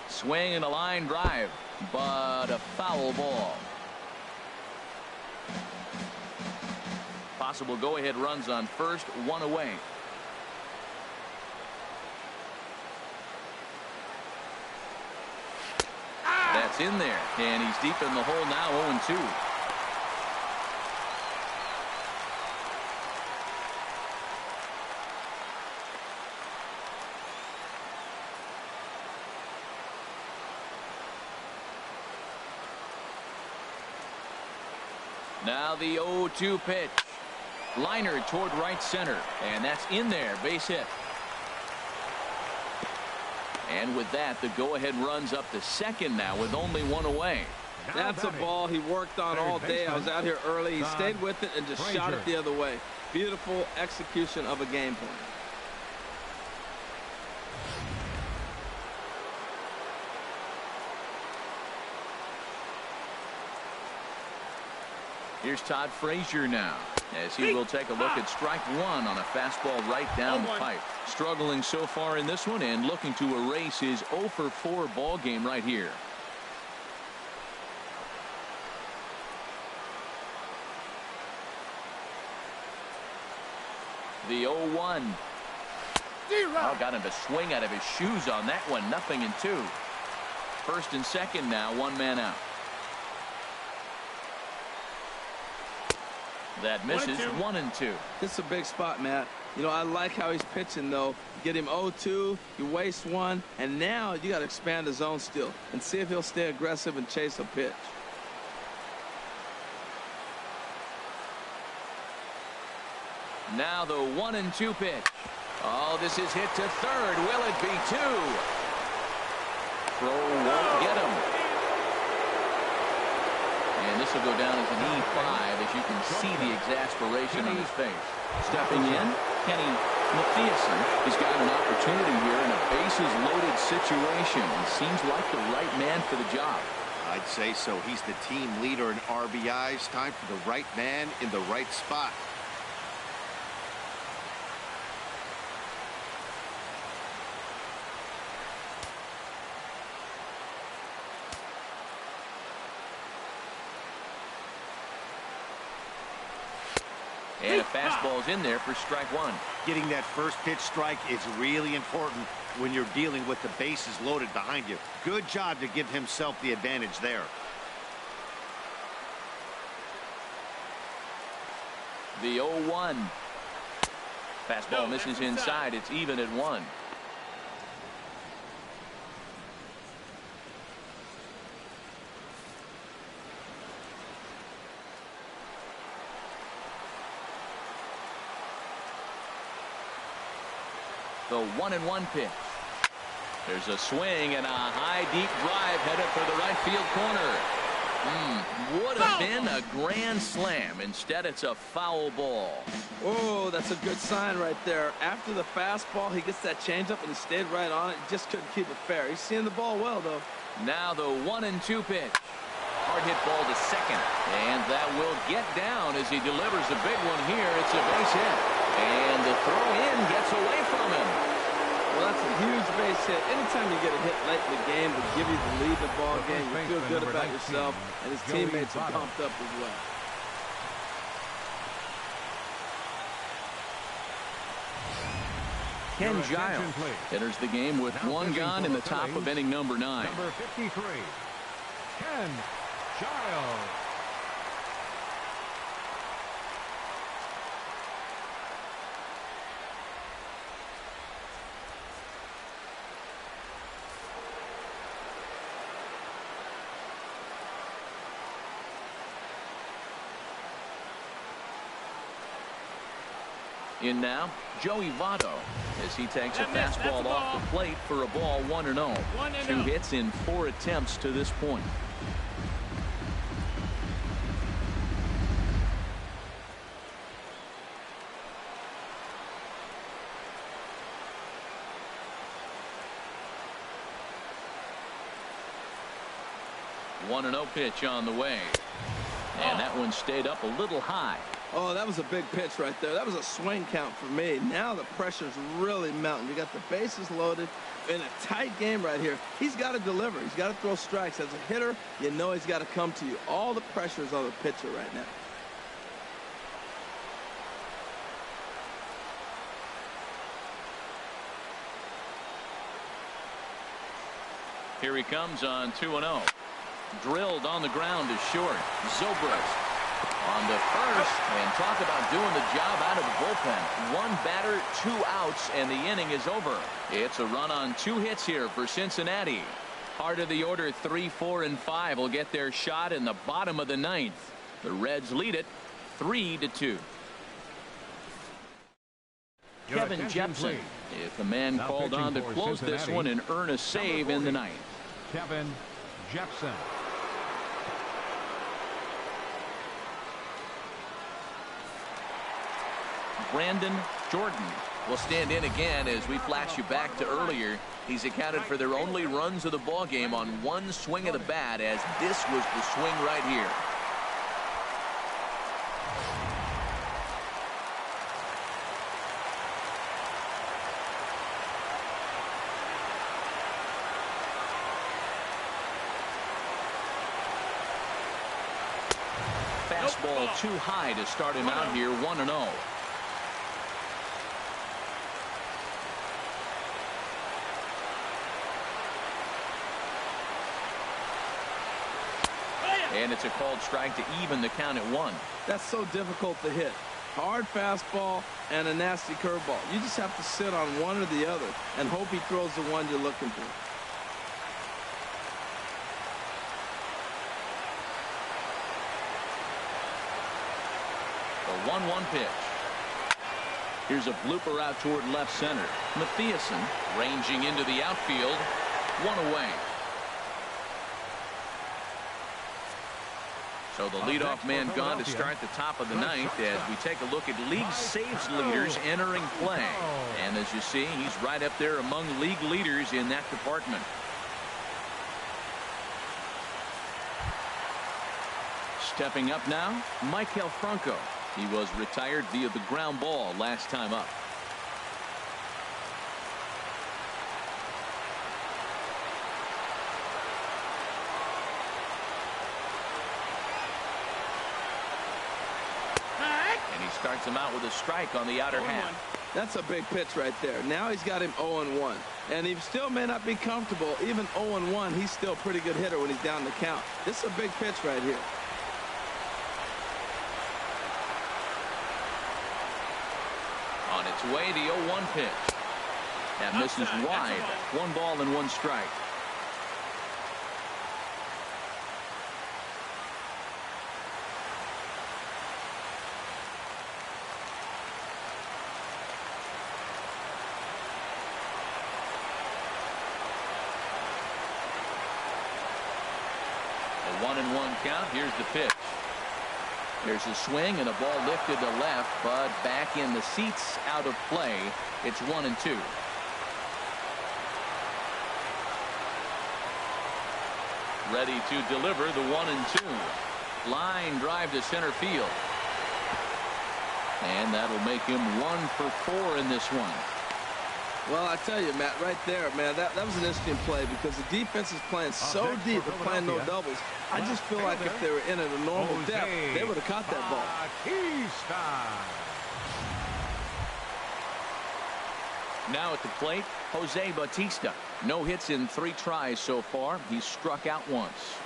Swing and a line drive, but a foul ball. Possible go-ahead runs on first, 1 away. That's in there, and he's deep in the hole now, 0-2. Now the 0-2 pitch. Liner toward right center, and that's in there. Base hit. And with that, the go-ahead runs up to second now with only one away. That's a ball he worked on all day. I was out here early. He stayed with it and just shot it the other way. Beautiful execution of a game plan. Here's Todd Frazier now, as he will take a look at strike one on a fastball right down the pipe. Struggling so far in this one and looking to erase his 0-for-4 ball game right here. The 0-1. Oh, got him to swing out of his shoes on that one. 0-2. First and second now, one man out. That misses. 1-2. This is a big spot, Matt. You know, I like how he's pitching, though. Get him 0-2, you waste one, and now you got to expand the zone still and see if he'll stay aggressive and chase a pitch. Now the 1-2 pitch. Oh, this is hit to third. Will it be two? Throw won't get him. And this will go down as an E5 as you can see the exasperation on his face. Stepping in, Kenny Mathiasen has got an opportunity here in a bases-loaded situation. He seems like the right man for the job. I'd say so. He's the team leader in RBIs. Time for the right man in the right spot. And a fastball's in there for strike one. Getting that first pitch strike is really important when you're dealing with the bases loaded behind you. Good job to give himself the advantage there. The 0-1. Fastball misses inside. It's even at 1. The 1-1 pitch. There's a swing and a high deep drive headed for the right field corner. Would have been a grand slam. Instead, it's a foul ball. Oh, that's a good sign right there. After the fastball, he gets that changeup and he stayed right on it. Just couldn't keep it fair. He's seeing the ball well, though. Now the 1-2 pitch. Hard hit ball to second. And that will get down as he delivers a big one here. It's a base hit. And the throw in gets away from him. Well, that's a huge base hit. Anytime you get a hit late in the game to give you the lead in the ball game, you feel good about yourself, and his teammates are pumped up as well. Ken Giles enters the game with one gone in the top of inning number 9. Number 53, Ken Giles. In now, Joey Votto, as he takes a fastball off the plate for a ball 1-0. 2 hits in 4 attempts to this point. One 1-0 pitch on the way. And that one stayed up a little high. Oh, that was a big pitch right there. That was a swing count for me. Now the pressure's really mounting. You got the bases loaded in a tight game right here. He's got to deliver. He's got to throw strikes. As a hitter, you know he's got to come to you. All the pressure's on the pitcher right now. Here he comes on 2-0. Drilled on the ground to short. Zobrist on to first, and talk about doing the job out of the bullpen. 1 batter, 2 outs, and the inning is over. It's a run on 2 hits here for Cincinnati. Heart of the order 3, 4, and 5 will get their shot in the bottom of the 9th. The Reds lead it 3-2. Your Kevin attention, Jepson please. is the man Now called on to pitching for close this Cincinnati, one and earn a save in the ninth. Kevin Jepson. Brandon Jordan will stand in again as we flash you back to earlier. He's accounted for their only runs of the ball game on one swing of the bat, as this was the swing right here. Fastball too high to start him out here, 1-0. And it's a called strike to even the count at 1. That's so difficult to hit. Hard fastball and a nasty curveball. You just have to sit on one or the other and hope he throws the one you're looking for. The 1-1 pitch. Here's a blooper out toward left center. Mathiasen ranging into the outfield. One away. So the leadoff man gone to start the top of the ninth as we take a look at league saves leaders entering play. And as you see, he's right up there among league leaders in that department. Stepping up now, Maikel Franco. He was retired via the ground ball last time up. And he starts him out with a strike on the outer half. That's a big pitch right there. Now he's got him 0-1. And he still may not be comfortable. Even 0-1, he's still a pretty good hitter when he's down the count. This is a big pitch right here. On its way, the 0-1 pitch. That misses wide. 1 ball and 1 strike. A 1-1 count. Here's the pitch. There's a swing and a ball lifted to left, but back in the seats, out of play. It's 1-2. Ready to deliver the 1-2. Line drive to center field. And that'll make him 1 for 4 in this one. Well, I tell you, Matt, right there, man, that was an interesting play because the defense is playing so deep and playing no doubles. I just feel like if they were in at a normal depth, they would have caught that ball. Now at the plate, Jose Bautista. No hits in 3 tries so far. He's struck out once.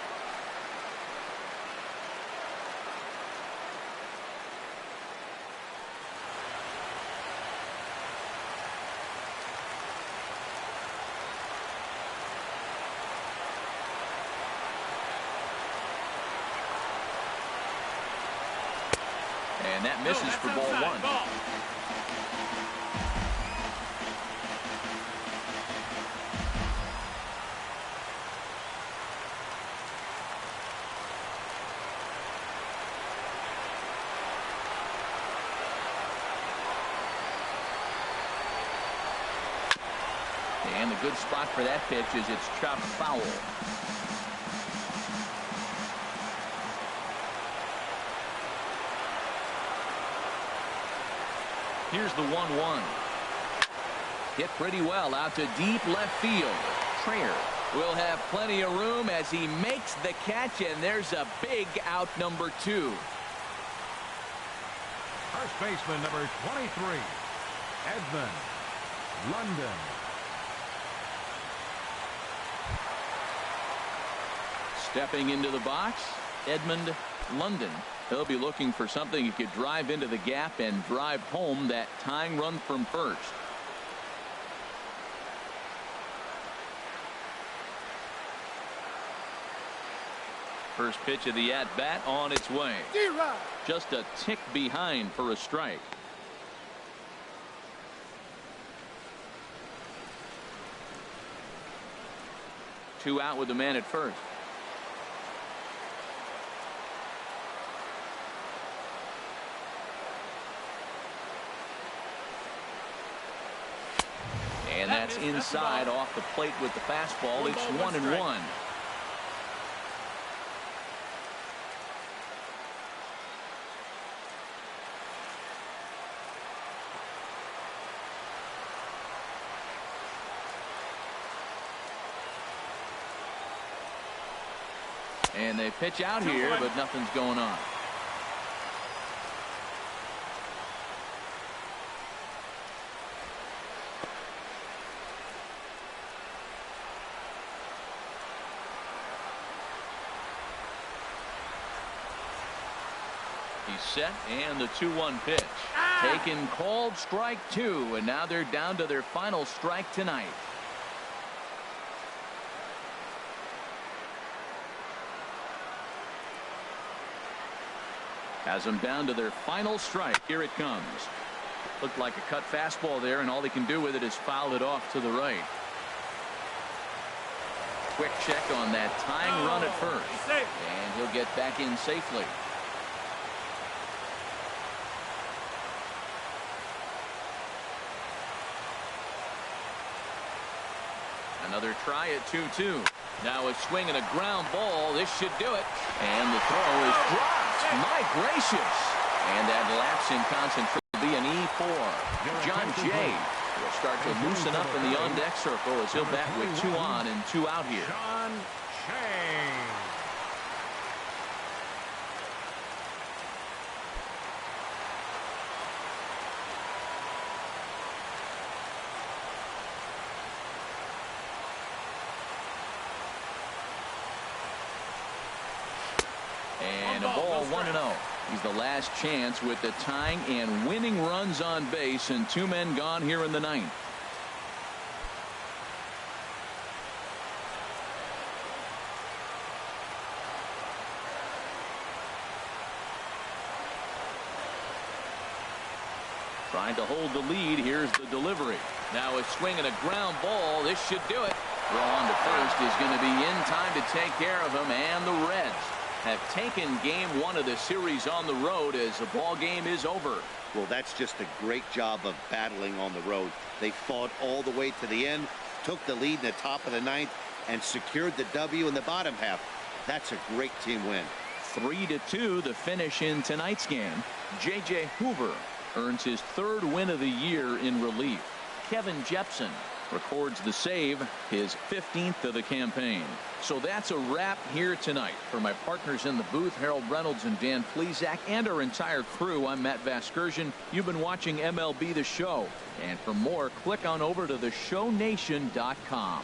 And that misses for ball 1. And the good spot for that pitch is it's chopped foul. Here's the 1-1. Hit pretty well out to deep left field. Trayer will have plenty of room as he makes the catch, and there's a big out, number 2. First baseman number 23, Edmund London. Stepping into the box, Edmund London. He'll be looking for something he could drive into the gap and drive home that tying run from first. First pitch of the at-bat on its way. Just a tick behind for a strike. Two out with the man at first. And that's inside off the plate with the fastball. It's 1-1. And they pitch out here, but nothing's going on. He's set, and the 2-1 pitch. Taken, called, strike two, and now they're down to their final strike tonight. Has them down to their final strike. Here it comes. Looked like a cut fastball there, and all he can do with it is foul it off to the right. Quick check on that tying run at first, and he'll get back in safely. Another try at 2-2. Now a swing and a ground ball. This should do it. And the throw is dropped. My gracious. And that lapse in concentration will be an E4. John Jay will start to loosen up in the on-deck circle as he'll bat with 2 on and 2 out here. John Jay. And a ball 1-0. He's the last chance with the tying and winning runs on base and 2 men gone here in the 9th. Trying to hold the lead. Here's the delivery. Now a swing and a ground ball. This should do it. Throw on to first is going to be in time to take care of him, and the Reds have taken game 1 of the series on the road as the ball game is over. Well, that's just a great job of battling on the road. They fought all the way to the end, took the lead in the top of the 9th, and secured the W in the bottom half. That's a great team win. 3-2 the finish in tonight's game. J.J. Hoover earns his 3rd win of the year in relief. Kevin Jepson records the save, his 15th of the campaign. So that's a wrap here tonight. For my partners in the booth, Harold Reynolds and Dan Plesac, and our entire crew, I'm Matt Vasgersian. You've been watching MLB The Show. And for more, click on over to theshownation.com.